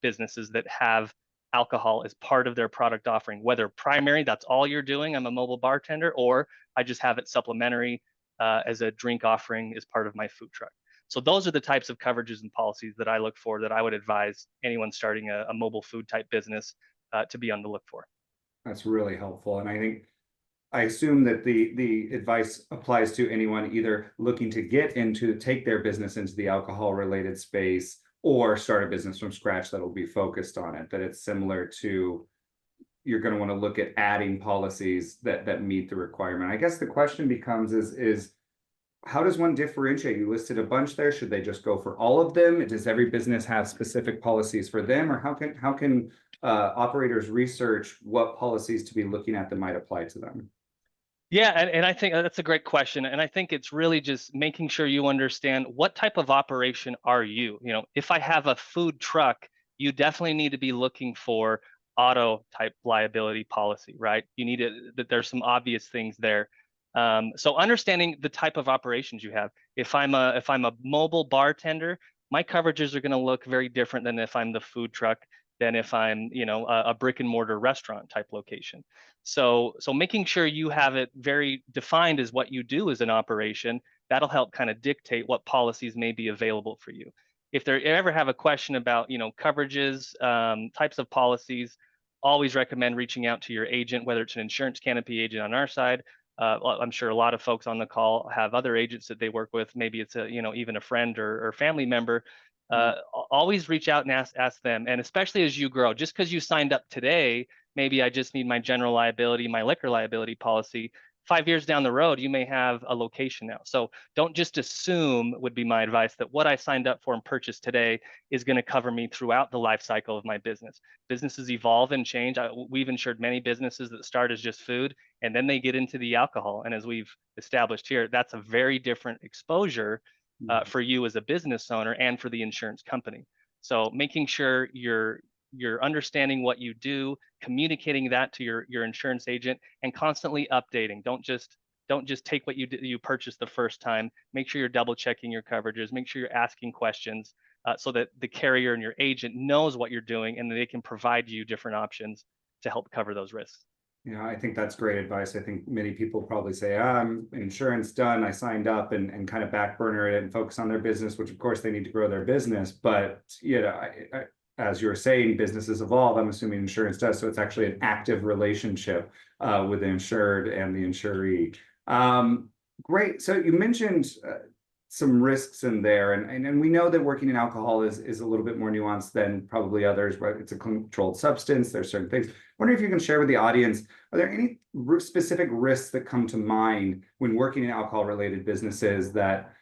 businesses that have alcohol as part of their product offering, whether primary, that's all you're doing, I'm a mobile bartender, or I just have it supplementary as a drink offering as part of my food truck. So those are the types of coverages and policies that I look for, that I would advise anyone starting a mobile food type business to be on the look for. That's really helpful. And I assume that the advice applies to anyone either looking to take their business into the alcohol related space or start a business from scratch that'll be focused on it, that it's similar to, you're going to want to look at adding policies that meet the requirement. I guess the question becomes is how does one differentiate? You listed a bunch there. Should they just go for all of them? Does every business have specific policies for them, or how can operators research what policies to be looking at that might apply to them? Yeah, and I think that's a great question. And I think it's really just making sure you understand what type of operation are you? You know, if I have a food truck, you definitely need to be looking for auto type liability policy, right? You need that there's some obvious things there. So understanding the type of operations you have. If I'm a mobile bartender, my coverages are going to look very different than if I'm the food truck, than if I'm, you know, a brick and mortar restaurant type location. So making sure you have it very defined as what you do as an operation, that'll help kind of dictate what policies may be available for you. If they ever have a question about, you know, coverages, types of policies, always recommend reaching out to your agent, whether it's an insurance canopy agent on our side. I'm sure a lot of folks on the call have other agents that they work with. Maybe it's a, you know, even a friend or family member. Always reach out and ask them. And especially as you grow, just because you signed up today, maybe I just need my general liability, my liquor liability policy. 5 years down the road, you may have a location now. So don't just assume, would be my advice, that what I signed up for and purchased today is going to cover me throughout the life cycle of my business. Businesses evolve and change. We've insured many businesses that start as just food, and then they get into the alcohol. And as we've established here, that's a very different exposure for you as a business owner and for the insurance company. So making sure you're understanding what you do, communicating that to your insurance agent, and constantly updating. Don't just take what you purchased the first time. Make sure you're double checking your coverages. Make sure you're asking questions so that the carrier and your agent knows what you're doing, and they can provide you different options to help cover those risks. Yeah, I think that's great advice. I think many people probably say, I'm insurance done, I signed up, and kind of back burner it and focus on their business, which of course they need to grow their business. But, you know, as you're saying, businesses evolve. I'm assuming insurance does. So it's actually an active relationship with the insured and the insuree. Great. So you mentioned some risks in there, and we know that working in alcohol is a little bit more nuanced than probably others, but it's a controlled substance. There's certain things. I wonder if you can share with the audience, are there any specific risks that come to mind when working in alcohol related businesses that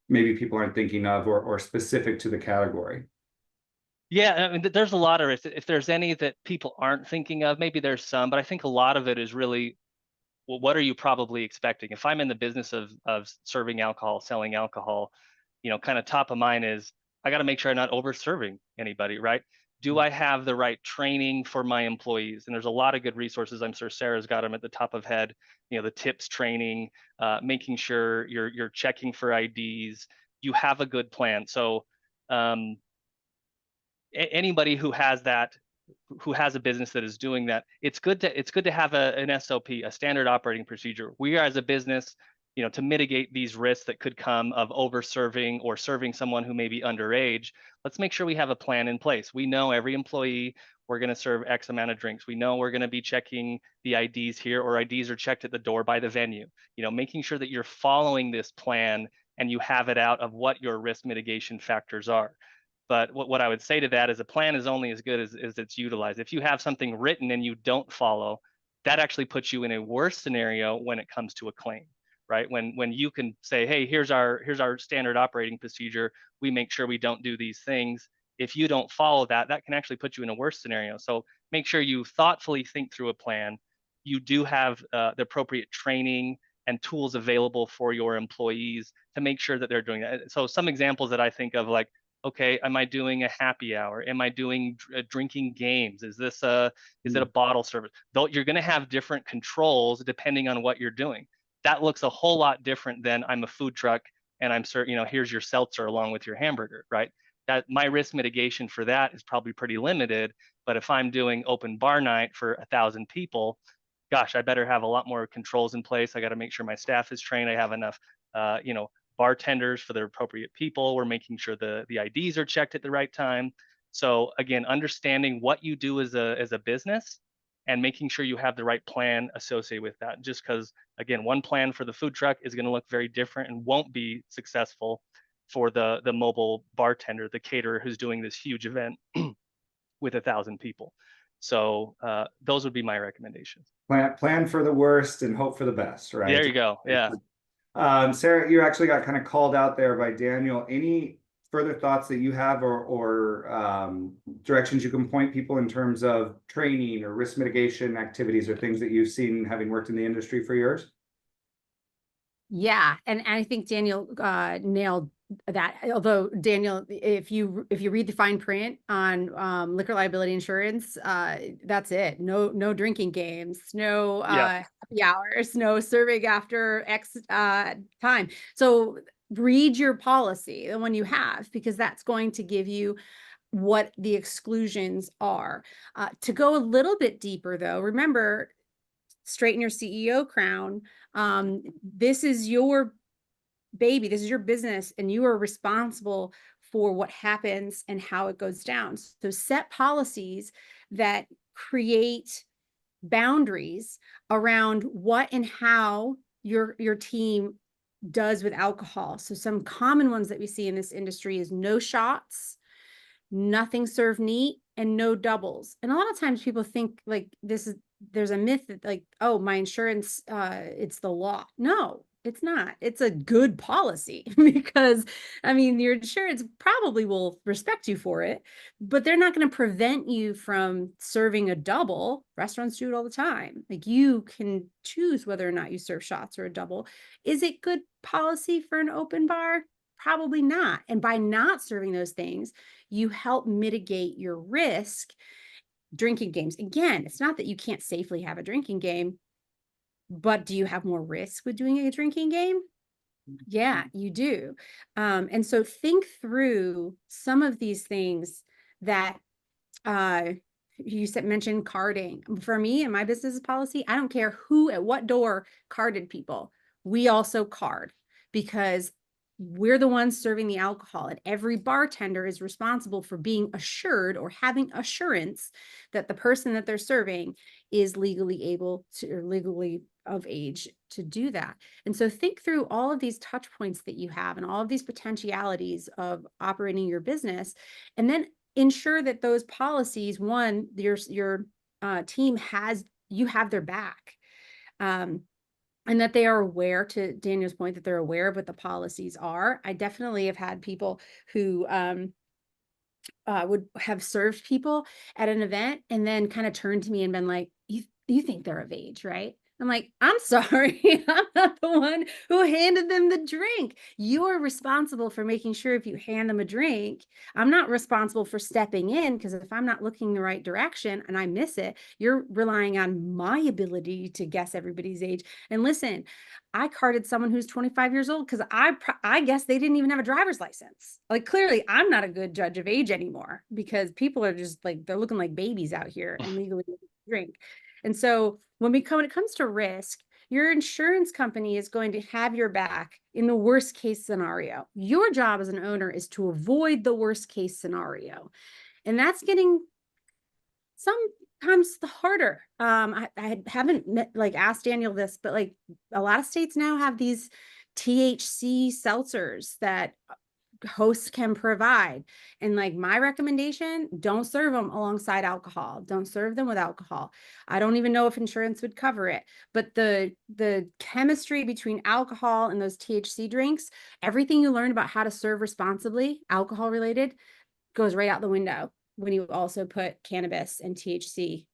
maybe people aren't thinking of, or specific to the category? Yeah, I mean, there's a lot of risks. If there's any that people aren't thinking of, maybe there's some, but I think a lot of it is really, well, what are you probably expecting? If I'm in the business of serving alcohol, selling alcohol, you know, kind of top of mind is I got to make sure I'm not over serving anybody, right? Do I have the right training for my employees? And there's a lot of good resources. I'm sure Sarah's got them at the top of head. You know, the tips training, making sure you're checking for IDs. You have a good plan. So anybody who has that, who has a business that is doing that, it's good to have an SOP, a standard operating procedure. We are, as a business, you know, to mitigate these risks that could come of over serving or serving someone who may be underage, let's make sure we have a plan in place. We know every employee, we're going to serve X amount of drinks. We know we're going to be checking the IDs here, or IDs are checked at the door by the venue. You know, making sure that you're following this plan and you have it out of what your risk mitigation factors are. But what I would say to that is a plan is only as good as it's utilized. If you have something written and you don't follow, that actually puts you in a worse scenario when it comes to a claim, right? When you can say, hey, here's our standard operating procedure. We make sure we don't do these things. If you don't follow that, that can actually put you in a worse scenario. So make sure you thoughtfully think through a plan. You do have the appropriate training and tools available for your employees to make sure that they're doing that. So some examples that I think of, like, okay, am I doing a happy hour? Am I doing drinking games? Is it a bottle service? Though you're going to have different controls depending on what you're doing. That looks a whole lot different than I'm a food truck and I'm certain, you know, here's your seltzer along with your hamburger, right? That my risk mitigation for that is probably pretty limited. But if I'm doing open bar night for 1,000 people, gosh, I better have a lot more controls in place. I got to make sure my staff is trained. I have enough, you know, bartenders for the appropriate people. We're making sure the IDs are checked at the right time. So again, understanding what you do as a business and making sure you have the right plan associated with that. Just because, again, one plan for the food truck is going to look very different and won't be successful for the mobile bartender, the caterer who's doing this huge event with 1,000 people. So those would be my recommendations. Plan for the worst and hope for the best, right? There you go. Yeah. Sarah, you actually got kind of called out there by Daniel. Any further thoughts that you have or directions you can point people in terms of training or risk mitigation activities or things that you've seen having worked in the industry for years? Yeah, and I think Daniel nailed that. Although Daniel, if you read the fine print on liquor liability insurance, that's it. No drinking games, no Yeah. happy hours, no serving after X time. So read your policy, the one you have, because that's going to give you what the exclusions are. To go a little bit deeper, though, remember, straighten your CEO crown. This is your baby, this is your business, and you are responsible for what happens and how it goes down. So set policies that create boundaries around what and how your team does with alcohol. So some common ones that we see in this industry is no shots, nothing served neat, and no doubles. And a lot of times people think like there's a myth that like, oh, my insurance, it's the law. No, it's not. It's a good policy because I mean, your insurance probably will respect you for it, but they're not going to prevent you from serving a double. Restaurants do it all the time. Like, you can choose whether or not you serve shots or a double. Is it good policy for an open bar? Probably not. And by not serving those things, you help mitigate your risk. Drinking games, again, it's not that you can't safely have a drinking game, but do you have more risk with doing a drinking game? Yeah, you do. And so think through some of these things that you mentioned carding. For me and my business policy, I don't care who at what door carded people. We also card because we're the ones serving the alcohol, and every bartender is responsible for being assured or having assurance that the person that they're serving is legally able to, or legally of age to do that. And so think through all of these touch points that you have and all of these potentialities of operating your business, and then ensure that those policies, one, your team you have their back. And that they are aware, to Daniel's point, that they're aware of what the policies are. I definitely have had people who would have served people at an event and then kind of turned to me and been like, you think they're of age, right? I'm like, I'm sorry, I'm not the one who handed them the drink. You are responsible for making sure if you hand them a drink, I'm not responsible for stepping in, because if I'm not looking the right direction and I miss it, you're relying on my ability to guess everybody's age. And listen, I carded someone who's 25 years old because I guess they didn't even have a driver's license. Like, clearly, I'm not a good judge of age anymore, because people are just like, they're looking like babies out here and legally drink. And so when it comes to risk, your insurance company is going to have your back in the worst case scenario. Your job as an owner is to avoid the worst case scenario. And that's getting sometimes the harder. I haven't asked Daniel this, but like, a lot of states now have these THC seltzers that hosts can provide. And like, my recommendation, don't serve them alongside alcohol. Don't serve them with alcohol. I don't even know if insurance would cover it, but the chemistry between alcohol and those THC drinks, everything you learn about how to serve responsibly, alcohol related, goes right out the window when you also put cannabis and THC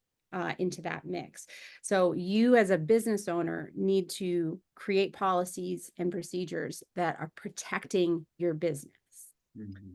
into that mix. So you as a business owner need to create policies and procedures that are protecting your business.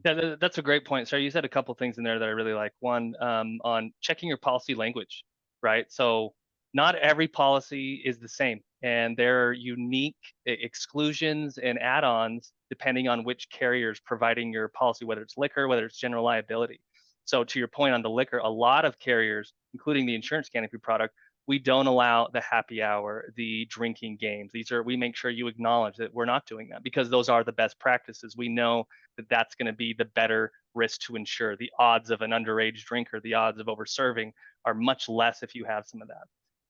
Yeah, that's a great point. Sarah, you said a couple things in there that I really like. One, on checking your policy language, right? So not every policy is the same, and there are unique exclusions and add-ons depending on which carrier is providing your policy, whether it's liquor, whether it's general liability. So to your point on the liquor, a lot of carriers, including the insurance canopy product, we don't allow the happy hour, the drinking games. We make sure you acknowledge that we're not doing that, because those are the best practices. We know that that's going to be the better risk to insure. The odds of an underage drinker, the odds of over-serving are much less if you have some of that.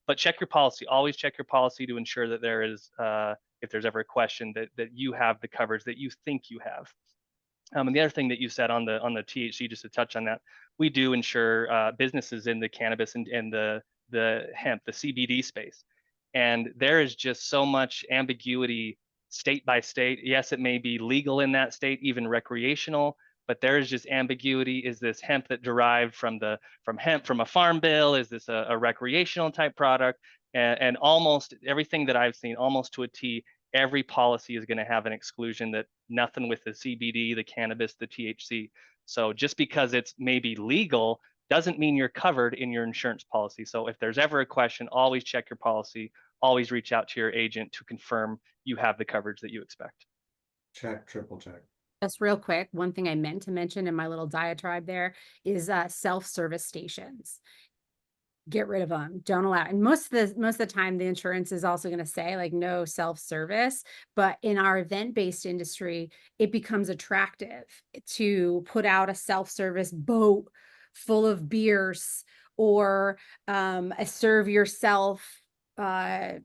But check your policy. Always check your policy to ensure that there is, if there's ever a question, that you have the coverage that you think you have. And the other thing that you said on the THC, just to touch on that, we do insure businesses in the cannabis and the hemp, the CBD space. And there is just so much ambiguity state by state. Yes, it may be legal in that state, even recreational, but there is just ambiguity. Is this hemp that derived from hemp from a farm bill? Is this a recreational type product? And almost everything that I've seen, almost to a T, every policy is going to have an exclusion that nothing with the CBD, the cannabis, the THC. So just because it's maybe legal doesn't mean you're covered in your insurance policy. So if there's ever a question, always check your policy, always reach out to your agent to confirm you have the coverage that you expect. Check, triple check. Just real quick, one thing I meant to mention in my little diatribe there is self-service stations. Get rid of them. Don't allow. And most of the time, the insurance is also going to say like no self-service. But in our event-based industry, it becomes attractive to put out a self-service boat full of beers or a serve yourself frosé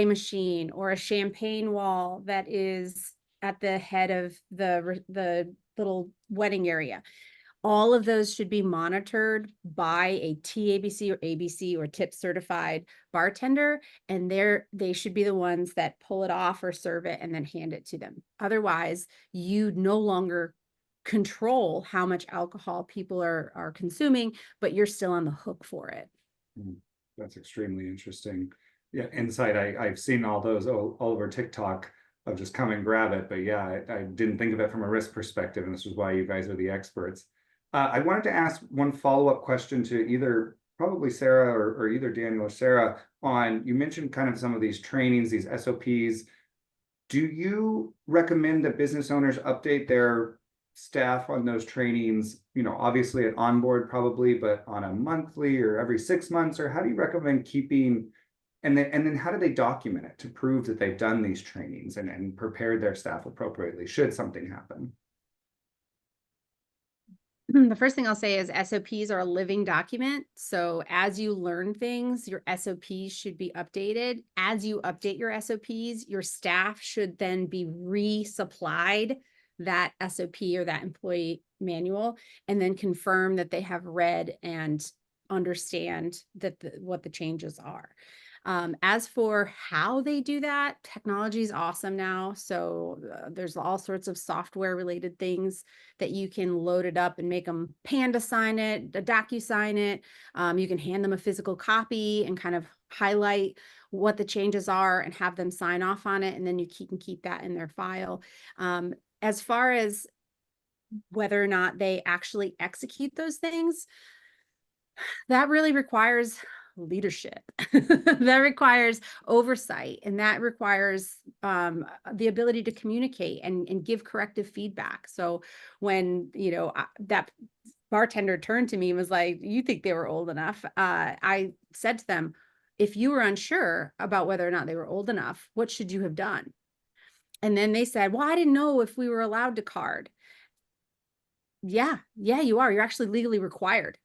machine or a champagne wall that is at the head of the little wedding area. All of those should be monitored by a TABC or ABC or tip certified bartender, and they should be the ones that pull it off or serve it and then hand it to them. Otherwise, you no longer control how much alcohol people are consuming, but you're still on the hook for it. That's extremely interesting. Yeah, insight. I've seen all those all over TikTok of just come and grab it, but yeah, I didn't think of it from a risk perspective, and this is why you guys are the experts. I wanted to ask one follow-up question to either probably Sarah or either Daniel or Sarah on, you mentioned kind of some of these trainings, these SOPs. Do you recommend that business owners update their staff on those trainings, obviously at onboard probably, but on a monthly or every 6 months, or how do you recommend keeping, and then how do they document it to prove that they've done these trainings and prepared their staff appropriately should something happen? The first thing I'll say is SOPs are a living document. So as you learn things, your SOPs should be updated. As you update your SOPs, your staff should then be resupplied that SOP or that employee manual, and then confirm that they have read and understand that what the changes are. As for how they do that, technology is awesome now. So there's all sorts of software related things that you can load it up and make them Panda sign it, a DocuSign it. You can hand them a physical copy and kind of highlight what the changes are and have them sign off on it. And then you can keep that in their file. As far as whether or not they actually execute those things, that really requires leadership. That requires oversight, and that requires the ability to communicate and give corrective feedback. So when that bartender turned to me and was like, "You think they were old enough?" I said to them, "If you were unsure about whether or not they were old enough, what should you have done?" And then they said, "Well, I didn't know if we were allowed to card." Yeah, you are. You're actually legally required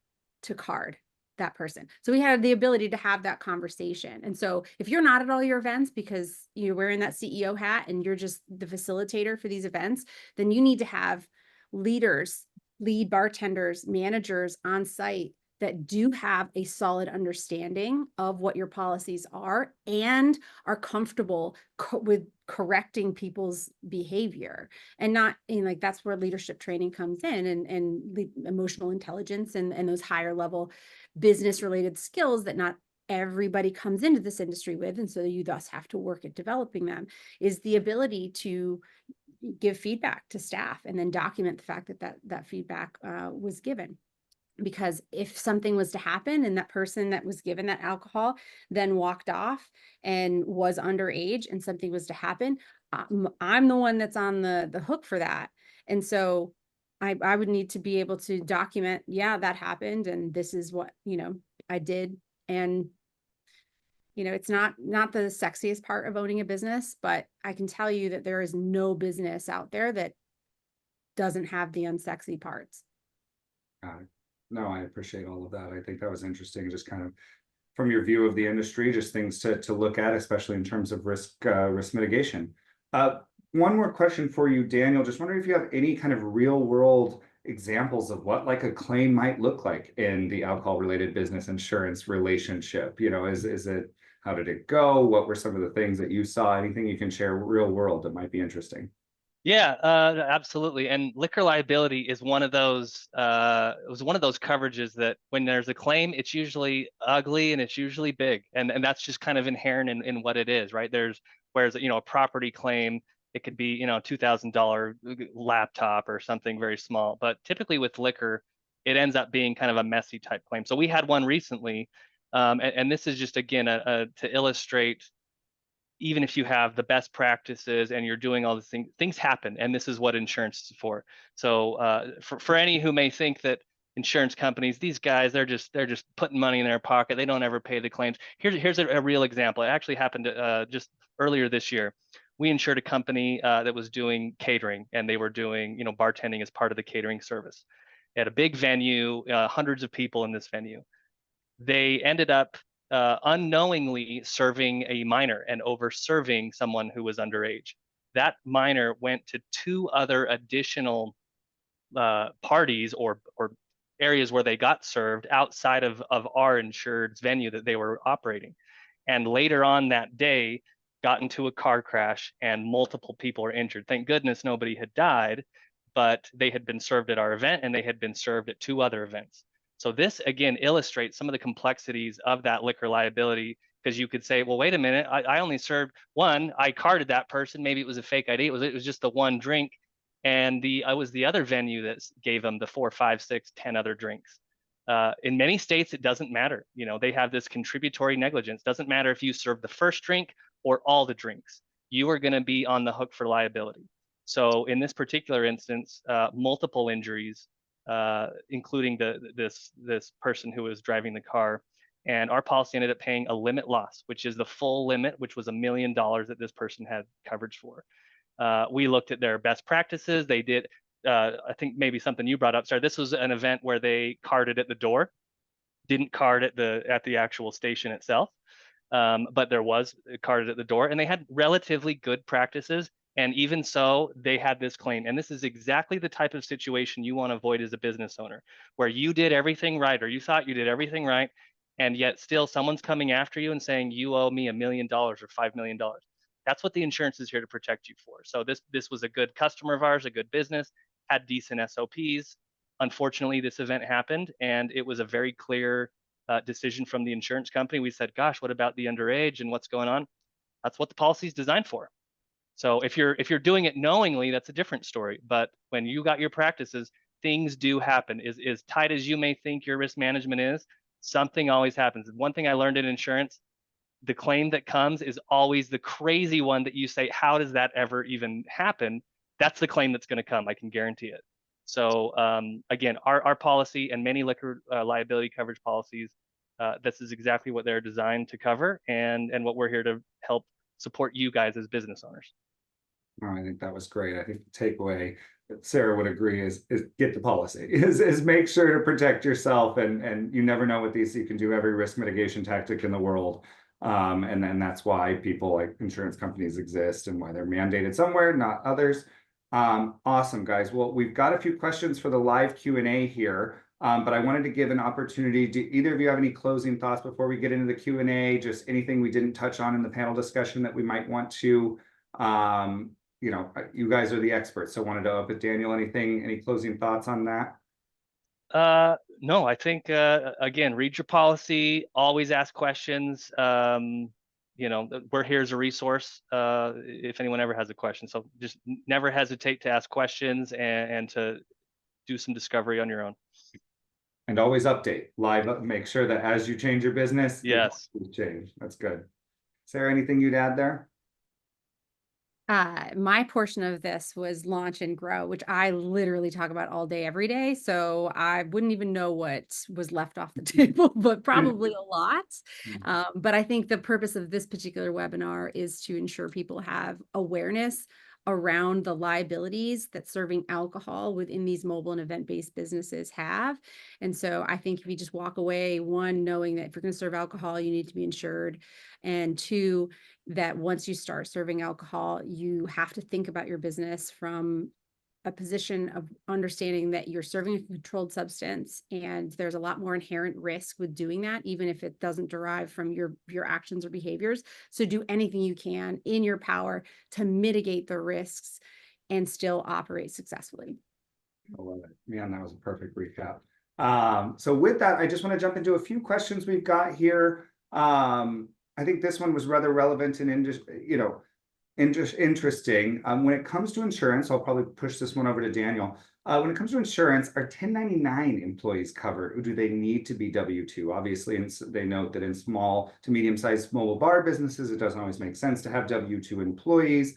to card that person. So we had the ability to have that conversation. And so if you're not at all your events because you're wearing that CEO hat and you're just the facilitator for these events, then you need to have leaders, lead bartenders, managers on site that do have a solid understanding of what your policies are and are comfortable with correcting people's behavior. And not like that's where leadership training comes in, and emotional intelligence and those higher level business related skills that not everybody comes into this industry with. And so you thus have to work at developing them, is the ability to give feedback to staff and then document the fact that feedback was given. Because if something was to happen and that person that was given that alcohol then walked off and was underage and something was to happen, I'm the one that's on the hook for that. And so I would need to be able to document, yeah, that happened and this is what, I did. And, it's not the sexiest part of owning a business, but I can tell you that there is no business out there that doesn't have the unsexy parts. No, I appreciate all of that. I think that was interesting, just kind of from your view of the industry, just things to look at, especially in terms of risk mitigation. One more question for you, Daniel. Just wondering if you have any kind of real world examples of what like a claim might look like in the alcohol related business insurance relationship. Is it, how did it go? What were some of the things that you saw? Anything you can share real world that might be interesting? Yeah, absolutely. And liquor liability is one of those it was one of those coverages that when there's a claim, it's usually ugly and it's usually big. And that's just kind of inherent in what it is, right? Whereas, a property claim, it could be, $2,000 laptop or something very small. But typically with liquor, it ends up being kind of a messy type claim. So we had one recently, and this is just again to illustrate, even if you have the best practices and you're doing all these things happen, and this is what insurance is for. So for any who may think that insurance companies, these guys, they're just putting money in their pocket, they don't ever pay the claims. Here's a real example. It actually happened just earlier this year. We insured a company that was doing catering, and they were doing bartending as part of the catering service. They had a big venue, hundreds of people in this venue. They ended up unknowingly serving a minor and over serving someone who was underage. That minor went to two other additional parties or areas where they got served outside of our insured's venue that they were operating. And later on that day, got into a car crash and multiple people were injured. Thank goodness nobody had died, but they had been served at our event and they had been served at two other events. So this again illustrates some of the complexities of that liquor liability, because you could say, well, wait a minute, I only served one, I carded that person, maybe it was a fake ID, it was just the one drink, and I was the other venue that gave them the 4, 5, 6, 10 other drinks. In many states, it doesn't matter. They have this contributory negligence. Doesn't matter if you serve the first drink or all the drinks. You are going to be on the hook for liability. So in this particular instance, multiple injuries, including this person who was driving the car, and our policy ended up paying a limit loss, which is the full limit, which was $1 million that this person had coverage for. We looked at their best practices. They did, I think maybe something you brought up, sorry, this was an event where they carded at the door, didn't card at the actual station itself, but there was carded at the door, and they had relatively good practices. And even so, they had this claim. And this is exactly the type of situation you want to avoid as a business owner, where you did everything right, or you thought you did everything right, and yet still someone's coming after you and saying, you owe me $1 million or $5 million. That's what the insurance is here to protect you for. So this was a good customer of ours, a good business, had decent SOPs. Unfortunately, this event happened, and it was a very clear decision from the insurance company. We said, gosh, what about the underage and what's going on? That's what the policy is designed for. So if you're doing it knowingly, that's a different story. But when you got your practices, things do happen. As tight as you may think your risk management is, something always happens. One thing I learned in insurance, the claim that comes is always the crazy one that you say, how does that ever even happen? That's the claim that's going to come. I can guarantee it. So again, our policy and many liquor liability coverage policies, this is exactly what they're designed to cover, and what we're here to help support you guys as business owners. Oh, I think that was great. I think the takeaway that Sarah would agree is get the policy, is make sure to protect yourself, and you never know what these, you can do every risk mitigation tactic in the world. And then that's why people like insurance companies exist and why they're mandated somewhere, not others. Awesome, guys. Well, we've got a few questions for the live Q&A here, but I wanted to give an opportunity. Do either of you have any closing thoughts before we get into the Q&A? Just anything we didn't touch on in the panel discussion that we might want to, you guys are the experts, so wanted to open. Daniel, any closing thoughts on that? No, I think again, read your policy, always ask questions. We're here as a resource if anyone ever has a question. So just never hesitate to ask questions and to do some discovery on your own. And always update live, make sure that as you change your business, yes, you change. That's good. Sarah, anything you'd add there? My portion of this was launch and grow, which I literally talk about all day, every day. So I wouldn't even know what was left off the table, but probably a lot. But I think the purpose of this particular webinar is to ensure people have awareness around the liabilities that serving alcohol within these mobile and event-based businesses have. And so I think if you just walk away, one, knowing that if you're going to serve alcohol, you need to be insured, and two, that once you start serving alcohol, you have to think about your business from a position of understanding that you're serving a controlled substance and there's a lot more inherent risk with doing that, even if it doesn't derive from your actions or behaviors. So do anything you can in your power to mitigate the risks and still operate successfully. I love it. Man, that was a perfect recap. So with that, I just want to jump into a few questions we've got here. I think this one was rather relevant and interesting. When it comes to insurance, I'll probably push this one over to Daniel. When it comes to insurance, are 1099 employees covered, or do they need to be W-2? Obviously, and they note that in small to medium-sized mobile bar businesses, it doesn't always make sense to have W-2 employees.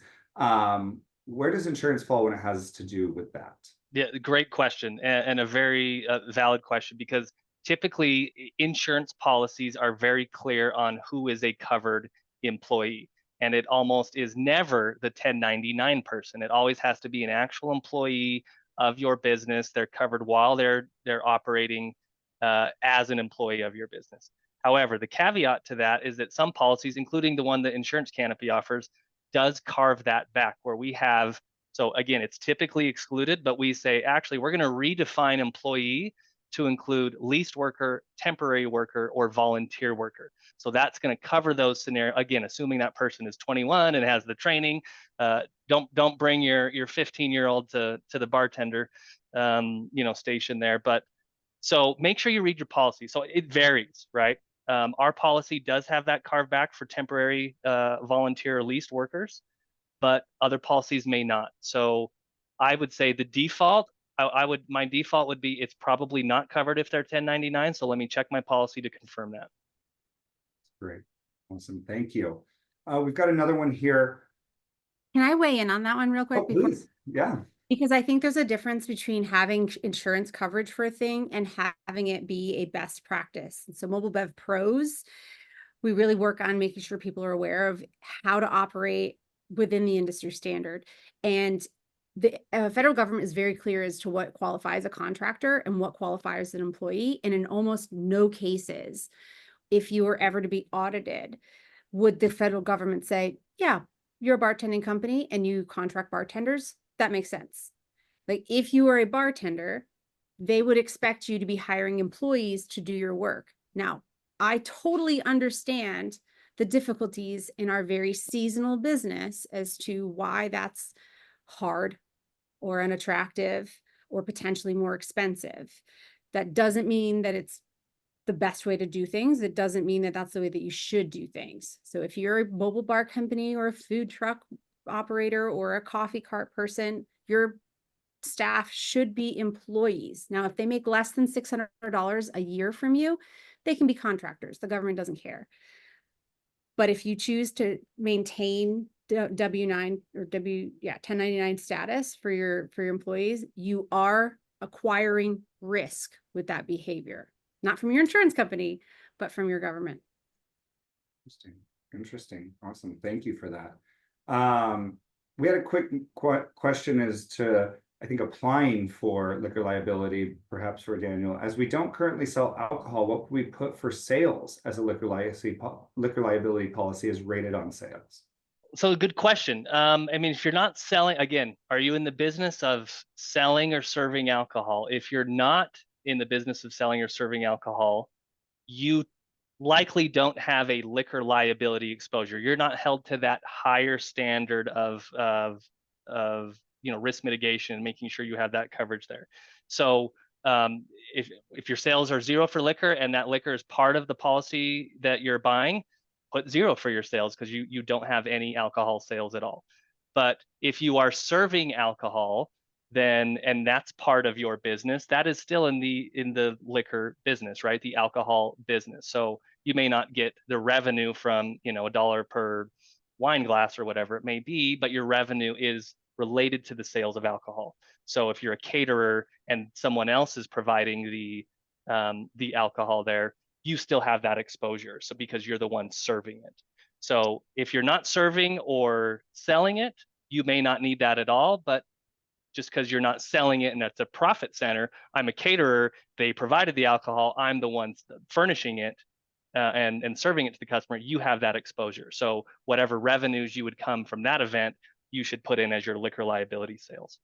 Where does insurance fall when it has to do with that? Yeah, great question, and a very valid question, because typically insurance policies are very clear on who is a covered employee. And it almost is never the 1099 person. It always has to be an actual employee of your business. They're covered while they're operating as an employee of your business. However, the caveat to that is that some policies, including the one that Insurance Canopy offers, does carve that back, where we have, so again, it's typically excluded, but we say, actually, we're going to redefine employee to include leased worker, temporary worker, or volunteer worker. So that's going to cover those scenarios. Again, assuming that person is 21 and has the training. Don't bring your 15-year-old to the bartender, station there. But so make sure you read your policy. So it varies, right? Our policy does have that carved back for temporary, volunteer, or leased workers, but other policies may not. So I would say the default, my default would be it's probably not covered if they're 1099. So let me check my policy to confirm that. Great. Awesome. Thank you. We've got another one here. Can I weigh in on that one real quick? Oh, please. Yeah. Because I think there's a difference between having insurance coverage for a thing and having it be a best practice. And so Mobile Bev Pros, we really work on making sure people are aware of how to operate within the industry standard. And the federal government is very clear as to what qualifies a contractor and what qualifies an employee. And in almost no cases, if you were ever to be audited, would the federal government say, yeah, you're a bartending company and you contract bartenders? That makes sense. Like if you are a bartender, they would expect you to be hiring employees to do your work. Now, I totally understand the difficulties in our very seasonal business as to why that's hard or unattractive or potentially more expensive. That doesn't mean that it's the best way to do things. It doesn't mean that that's the way that you should do things. So if you're a mobile bar company or a food truck operator or a coffee cart person, your staff should be employees. Now, if they make less than $600 a year from you, they can be contractors. The government doesn't care. But if you choose to maintain W-9 or 1099 status for your employees, you are acquiring risk with that behavior, not from your insurance company, but from your government. Interesting. Awesome. Thank you for that. We had a quick question as to, I think, applying for liquor liability, perhaps for Daniel. As we don't currently sell alcohol, what would we put for sales as a liquor liability policy is rated on sales? So good question. I mean, if you're not selling, again, are you in the business of selling or serving alcohol? If you're not in the business of selling or serving alcohol, you likely don't have a liquor liability exposure. You're not held to that higher standard of risk mitigation and making sure you have that coverage there. So if your sales are zero for liquor and that liquor is part of the policy that you're buying, put zero for your sales because you don't have any alcohol sales at all. But if you are serving alcohol, then, and that's part of your business, that is still in the liquor business, right? The alcohol business. So you may not get the revenue from, $1 per wine glass or whatever it may be, but your revenue is related to the sales of alcohol. So if you're a caterer and someone else is providing the alcohol there, you still have that exposure. So because you're the one serving it. So if you're not serving or selling it, you may not need that at all, but just because you're not selling it and it's a profit center, I'm a caterer, they provided the alcohol, I'm the one furnishing it and serving it to the customer, you have that exposure. So whatever revenues you would come from that event, you should put in as your liquor liability sales.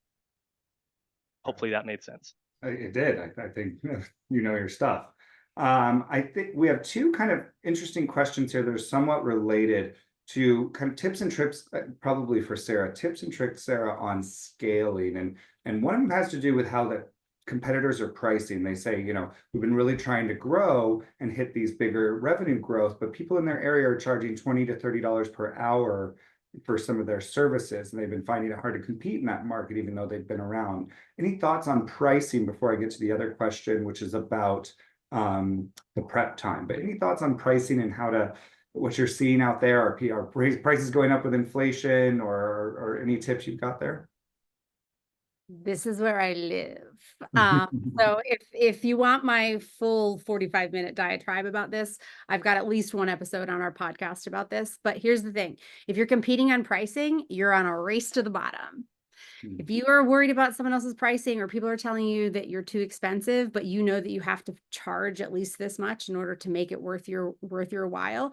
hopefully that made sense. It did. I think you know your stuff. I think we have two kind of interesting questions here that are somewhat related to kind of tips and tricks, probably for Sarah, tips and tricks, Sarah, on scaling. And one of them has to do with how the competitors are pricing. They say, you know, we've been really trying to grow and hit these bigger revenue growth, but people in their area are charging $20 to $30 per hour for some of their services, and they've been finding it hard to compete in that market, even though they've been around. Any thoughts on pricing before I get to the other question, which is about the prep time? But any thoughts on pricing and how to, what you're seeing out there? Are prices going up with inflation, or any tips you've got there? This is where I live. So if you want my full 45-minute diatribe about this, I've got at least one episode on our podcast about this. But here's the thing. If you're competing on pricing, you're on a race to the bottom. If you are worried about someone else's pricing, or people are telling you that you're too expensive, but you know that you have to charge at least this much in order to make it worth your while,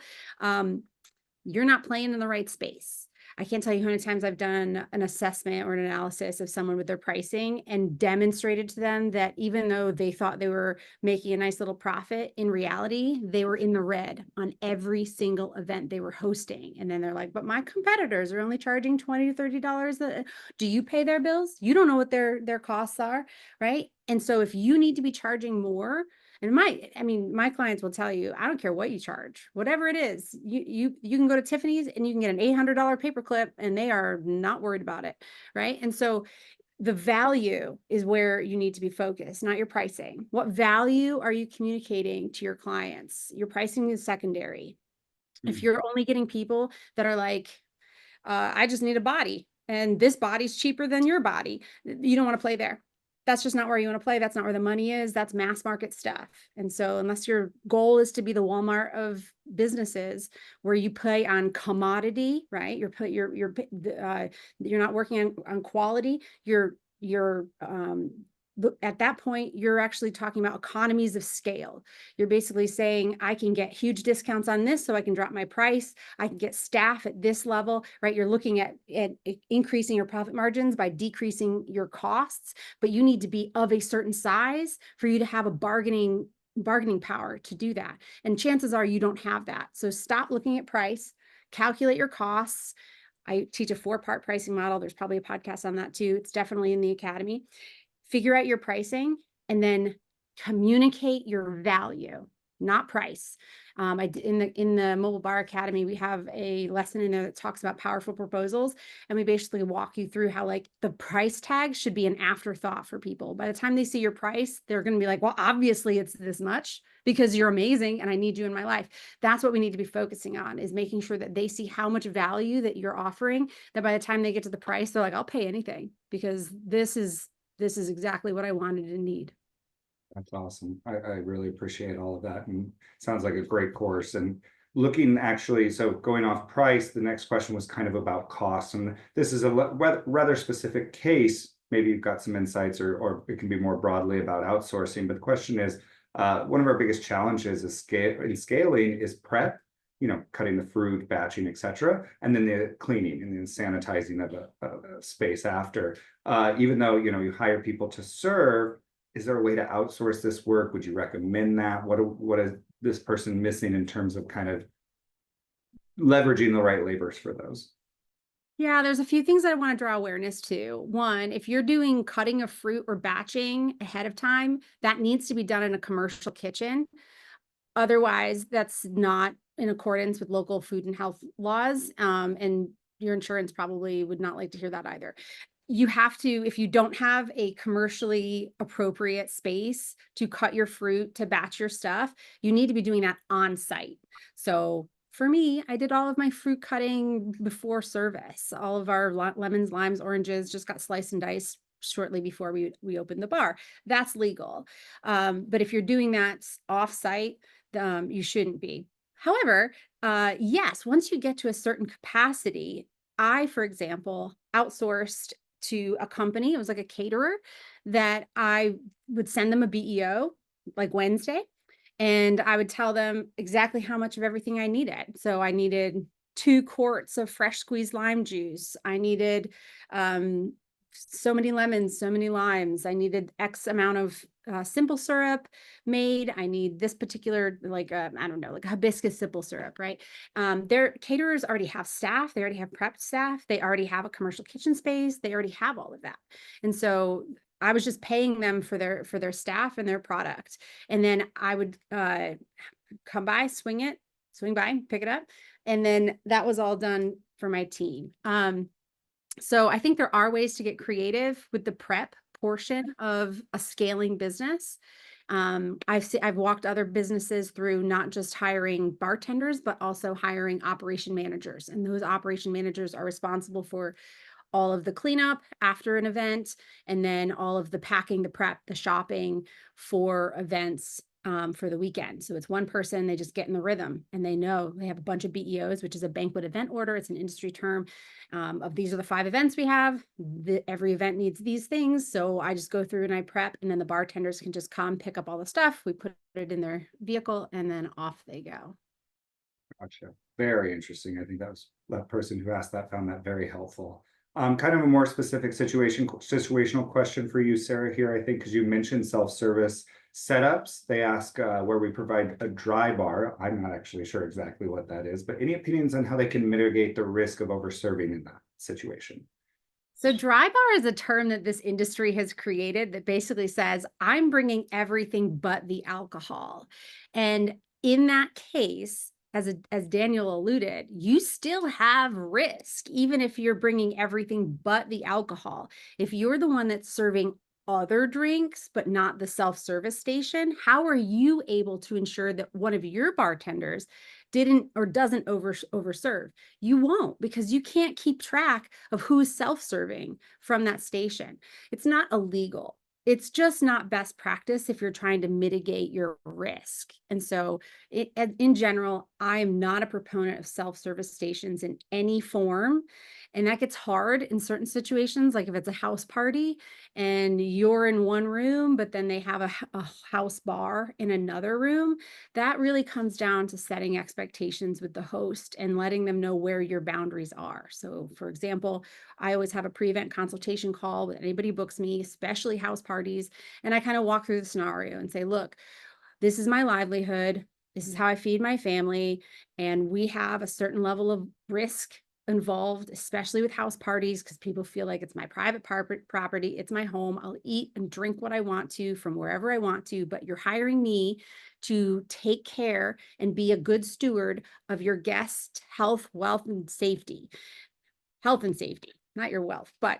you're not playing in the right space. I can't tell you how many times I've done an assessment or an analysis of someone with their pricing and demonstrated to them that even though they thought they were making a nice little profit, in reality, they were in the red on every single event they were hosting. And then they're like, but my competitors are only charging $20 to $30. Do you pay their bills? You don't know what their costs are, right? And so if you need to be charging more, and my clients will tell you, I don't care what you charge, whatever it is, you can go to Tiffany's and you can get an $800 paperclip and they are not worried about it, right? And so the value is where you need to be focused, not your pricing. What value are you communicating to your clients? Your pricing is secondary. If you're only getting people that are like, I just need a body and this body's cheaper than your body, you don't want to play there. That's just not where you want to play. That's not where the money is. That's mass market stuff. And so unless your goal is to be the Walmart of businesses, where you play on commodity, right? You're not working on quality. At that point, you're actually talking about economies of scale. You're basically saying, I can get huge discounts on this, so I can drop my price. I can get staff at this level, right? You're looking at increasing your profit margins by decreasing your costs, but you need to be of a certain size for you to have a bargaining power to do that. And chances are you don't have that. So stop looking at price, calculate your costs. I teach a 4-part pricing model. There's probably a podcast on that too. It's definitely in the academy. Figure out your pricing and then communicate your value, not price. In the Mobile Bar Academy, we have a lesson in there that talks about powerful proposals, and we basically walk you through how like the price tag should be an afterthought for people. By the time they see your price, they're going to be like, well, obviously it's this much because you're amazing and I need you in my life. That's what we need to be focusing on, is making sure that they see how much value that you're offering, that by the time they get to the price, they're like, I'll pay anything because this is exactly what I wanted and need. That's awesome. I really appreciate all of that, and sounds like a great course. And looking actually, so going off price, the next question was kind of about costs, and this is a rather specific case. Maybe you've got some insights, or it can be more broadly about outsourcing. But the question is, one of our biggest challenges is scaling is prep, you know, cutting the fruit, batching, etc., and then the cleaning and then sanitizing of a space after. Even though, you know, you hire people to serve, is there a way to outsource this work? Would you recommend that? What is this person missing in terms of kind of leveraging the right labors for those? Yeah, there's a few things that I want to draw awareness to. One, if you're doing cutting of fruit or batching ahead of time, that needs to be done in a commercial kitchen. Otherwise, that's not in accordance with local food and health laws. And your insurance probably would not like to hear that either. You have to, if you don't have a commercially appropriate space to cut your fruit, to batch your stuff, you need to be doing that on site. So for me, I did all of my fruit cutting before service. All of our lemons, limes, oranges just got sliced and diced shortly before we opened the bar. That's legal. But if you're doing that off site, you shouldn't be. However, yes, once you get to a certain capacity, I, for example, outsourced to a company. It was like a caterer that I would send them a BEO like Wednesday, and I would tell them exactly how much of everything I needed. So I needed 2 quarts of fresh squeezed lime juice. I needed so many lemons, so many limes. I needed X amount of simple syrup made. I need this particular, like, I don't know, like hibiscus simple syrup, right? Their caterers already have staff. They already have prepped staff. They already have a commercial kitchen space. They already have all of that. And so I was just paying them for their staff and their product. And then I would come by, swing by, pick it up. And then that was all done for my team. So I think there are ways to get creative with the prep portion of a scaling business. I've walked other businesses through not just hiring bartenders, but also hiring operation managers. And those operation managers are responsible for all of the cleanup after an event, and then all of the packing, the prep, the shopping for events for the weekend. So it's one person, they just get in the rhythm and they know they have a bunch of BEOs, which is a banquet event order. It's an industry term of these are the 5 events we have. Every event needs these things. So I just go through and I prep, and then the bartenders can just come pick up all the stuff. We put it in their vehicle and then off they go. Gotcha. Very interesting. I think that person who asked that found that very helpful. Kind of a more specific situational question for you, Sarah, here, I think, because you mentioned self-service setups. They ask where we provide a dry bar. I'm not actually sure exactly what that is, but any opinions on how they can mitigate the risk of over-serving in that situation? So dry bar is a term that this industry has created that basically says, I'm bringing everything but the alcohol. And in that case, as Daniel alluded, you still have risk, even if you're bringing everything but the alcohol. If you're the one that's serving other drinks, but not the self-service station, how are you able to ensure that one of your bartenders didn't or doesn't overserve? You won't, because you can't keep track of who's self-serving from that station. It's not illegal. It's just not best practice if you're trying to mitigate your risk. And so in general, I am not a proponent of self-service stations in any form. And that gets hard in certain situations, like if it's a house party and you're in one room, but then they have a house bar in another room. That really comes down to setting expectations with the host and letting them know where your boundaries are. So for example, I always have a pre-event consultation call with anybody who books me, especially house parties. And I kind of walk through the scenario and say, look, this is my livelihood. This is how I feed my family. And we have a certain level of risk involved, especially with house parties, because people feel like it's my private property. It's my home. I'll eat and drink what I want to from wherever I want to, but you're hiring me to take care and be a good steward of your guests' health, wealth, and safety. Health and safety, not your wealth, but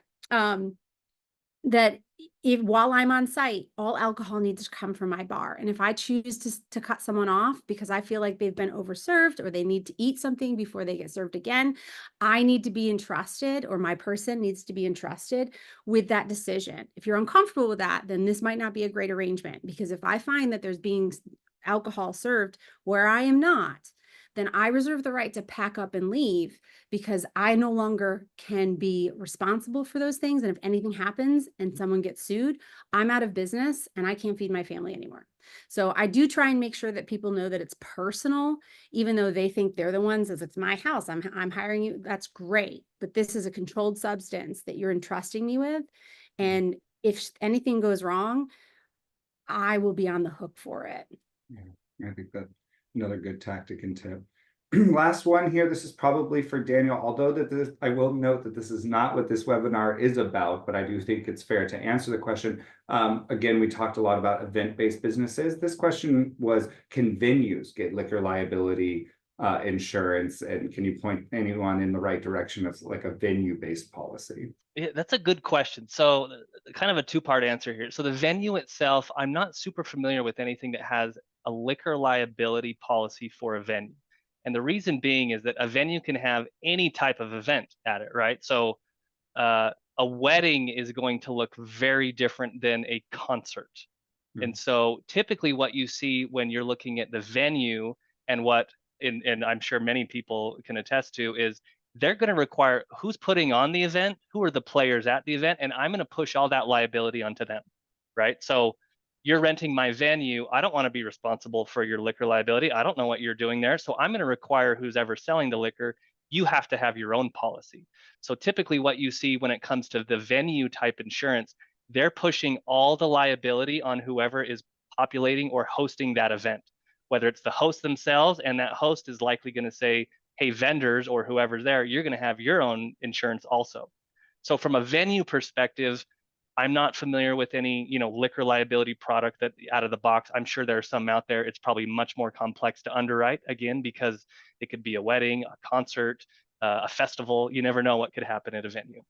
that if while I'm on site, all alcohol needs to come from my bar. And if I choose to cut someone off because I feel like they've been overserved or they need to eat something before they get served again, I need to be entrusted, or my person needs to be entrusted with that decision. If you're uncomfortable with that, then this might not be a great arrangement, because if I find that there's being alcohol served where I am not, then I reserve the right to pack up and leave, because I no longer can be responsible for those things. And if anything happens and someone gets sued, I'm out of business and I can't feed my family anymore. So I do try and make sure that people know that it's personal, even though they think they're the ones, as it's my house, I'm hiring you. That's great. But this is a controlled substance that you're entrusting me with. And if anything goes wrong, I will be on the hook for it. Yeah, I think that another good tactic and tip. Last one here. This is probably for Daniel, although I will note that this is not what this webinar is about, but I do think it's fair to answer the question. Again, we talked a lot about event-based businesses. This question was, can venues get liquor liability insurance? And can you point anyone in the right direction of like a venue-based policy? Yeah, that's a good question. So kind of a two-part answer here. So the venue itself, I'm not super familiar with anything that has a liquor liability policy for a venue. And the reason being is that a venue can have any type of event at it, right? So a wedding is going to look very different than a concert. And so typically what you see when you're looking at the venue, and and I'm sure many people can attest to, is they're going to require who's putting on the event, who are the players at the event, and I'm going to push all that liability onto them, right? So you're renting my venue. I don't want to be responsible for your liquor liability. I don't know what you're doing there. So I'm going to require who's ever selling the liquor you have to have your own policy. So typically what you see when it comes to the venue type insurance, they're pushing all the liability on whoever is populating or hosting that event, whether it's the host themselves, and that host is likely going to say, hey, vendors or whoever's there, you're going to have your own insurance also. So from a venue perspective, I'm not familiar with any, liquor liability product that out of the box. I'm sure there are some out there. It's probably much more complex to underwrite, again, because it could be a wedding, a concert, a festival. You never know what could happen at a venue.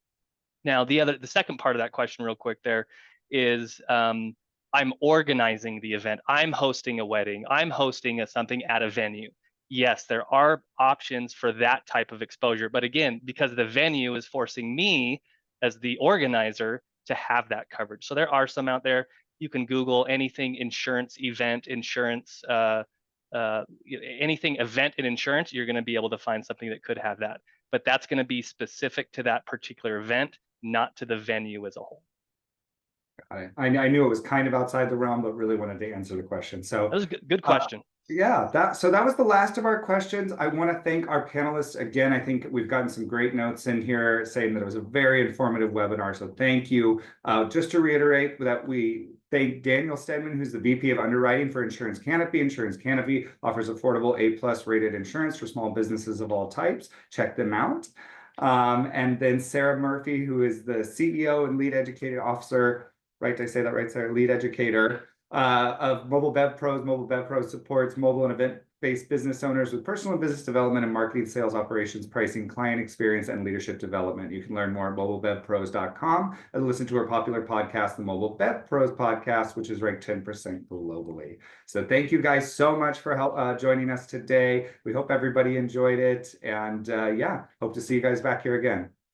Now, the second part of that question real quick there is, I'm organizing the event. I'm hosting a wedding. I'm hosting something at a venue. Yes, there are options for that type of exposure. But again, because the venue is forcing me as the organizer to have that coverage. So there are some out there. You can Google anything insurance, event, insurance, anything event and insurance, you're going to be able to find something that could have that. But that's going to be specific to that particular event, not to the venue as a whole. I knew it was kind of outside the realm, but really wanted to answer the question. So that was a good question. Yeah, that was the last of our questions. I want to thank our panelists again. I think we've gotten some great notes in here saying that it was a very informative webinar. So thank you. Just to reiterate that we thank Daniel Stedman, who's the VP of Underwriting for Insurance Canopy. Insurance Canopy offers affordable A+ rated insurance for small businesses of all types. Check them out. And then Sarah Murphy, who is the CEO and lead educated officer. Right, did I say that right, Sarah? Lead educator of Mobile Bev Pros. Mobile Bev Pros supports mobile and event-based business owners with personal and business development and marketing, sales, operations, pricing, client experience, and leadership development. You can learn more at mobilebevpros.com and listen to our popular podcast, the Mobile Bev Pros podcast, which is ranked 10% globally. So thank you guys so much for joining us today. We hope everybody enjoyed it. And yeah, hope to see you guys back here again.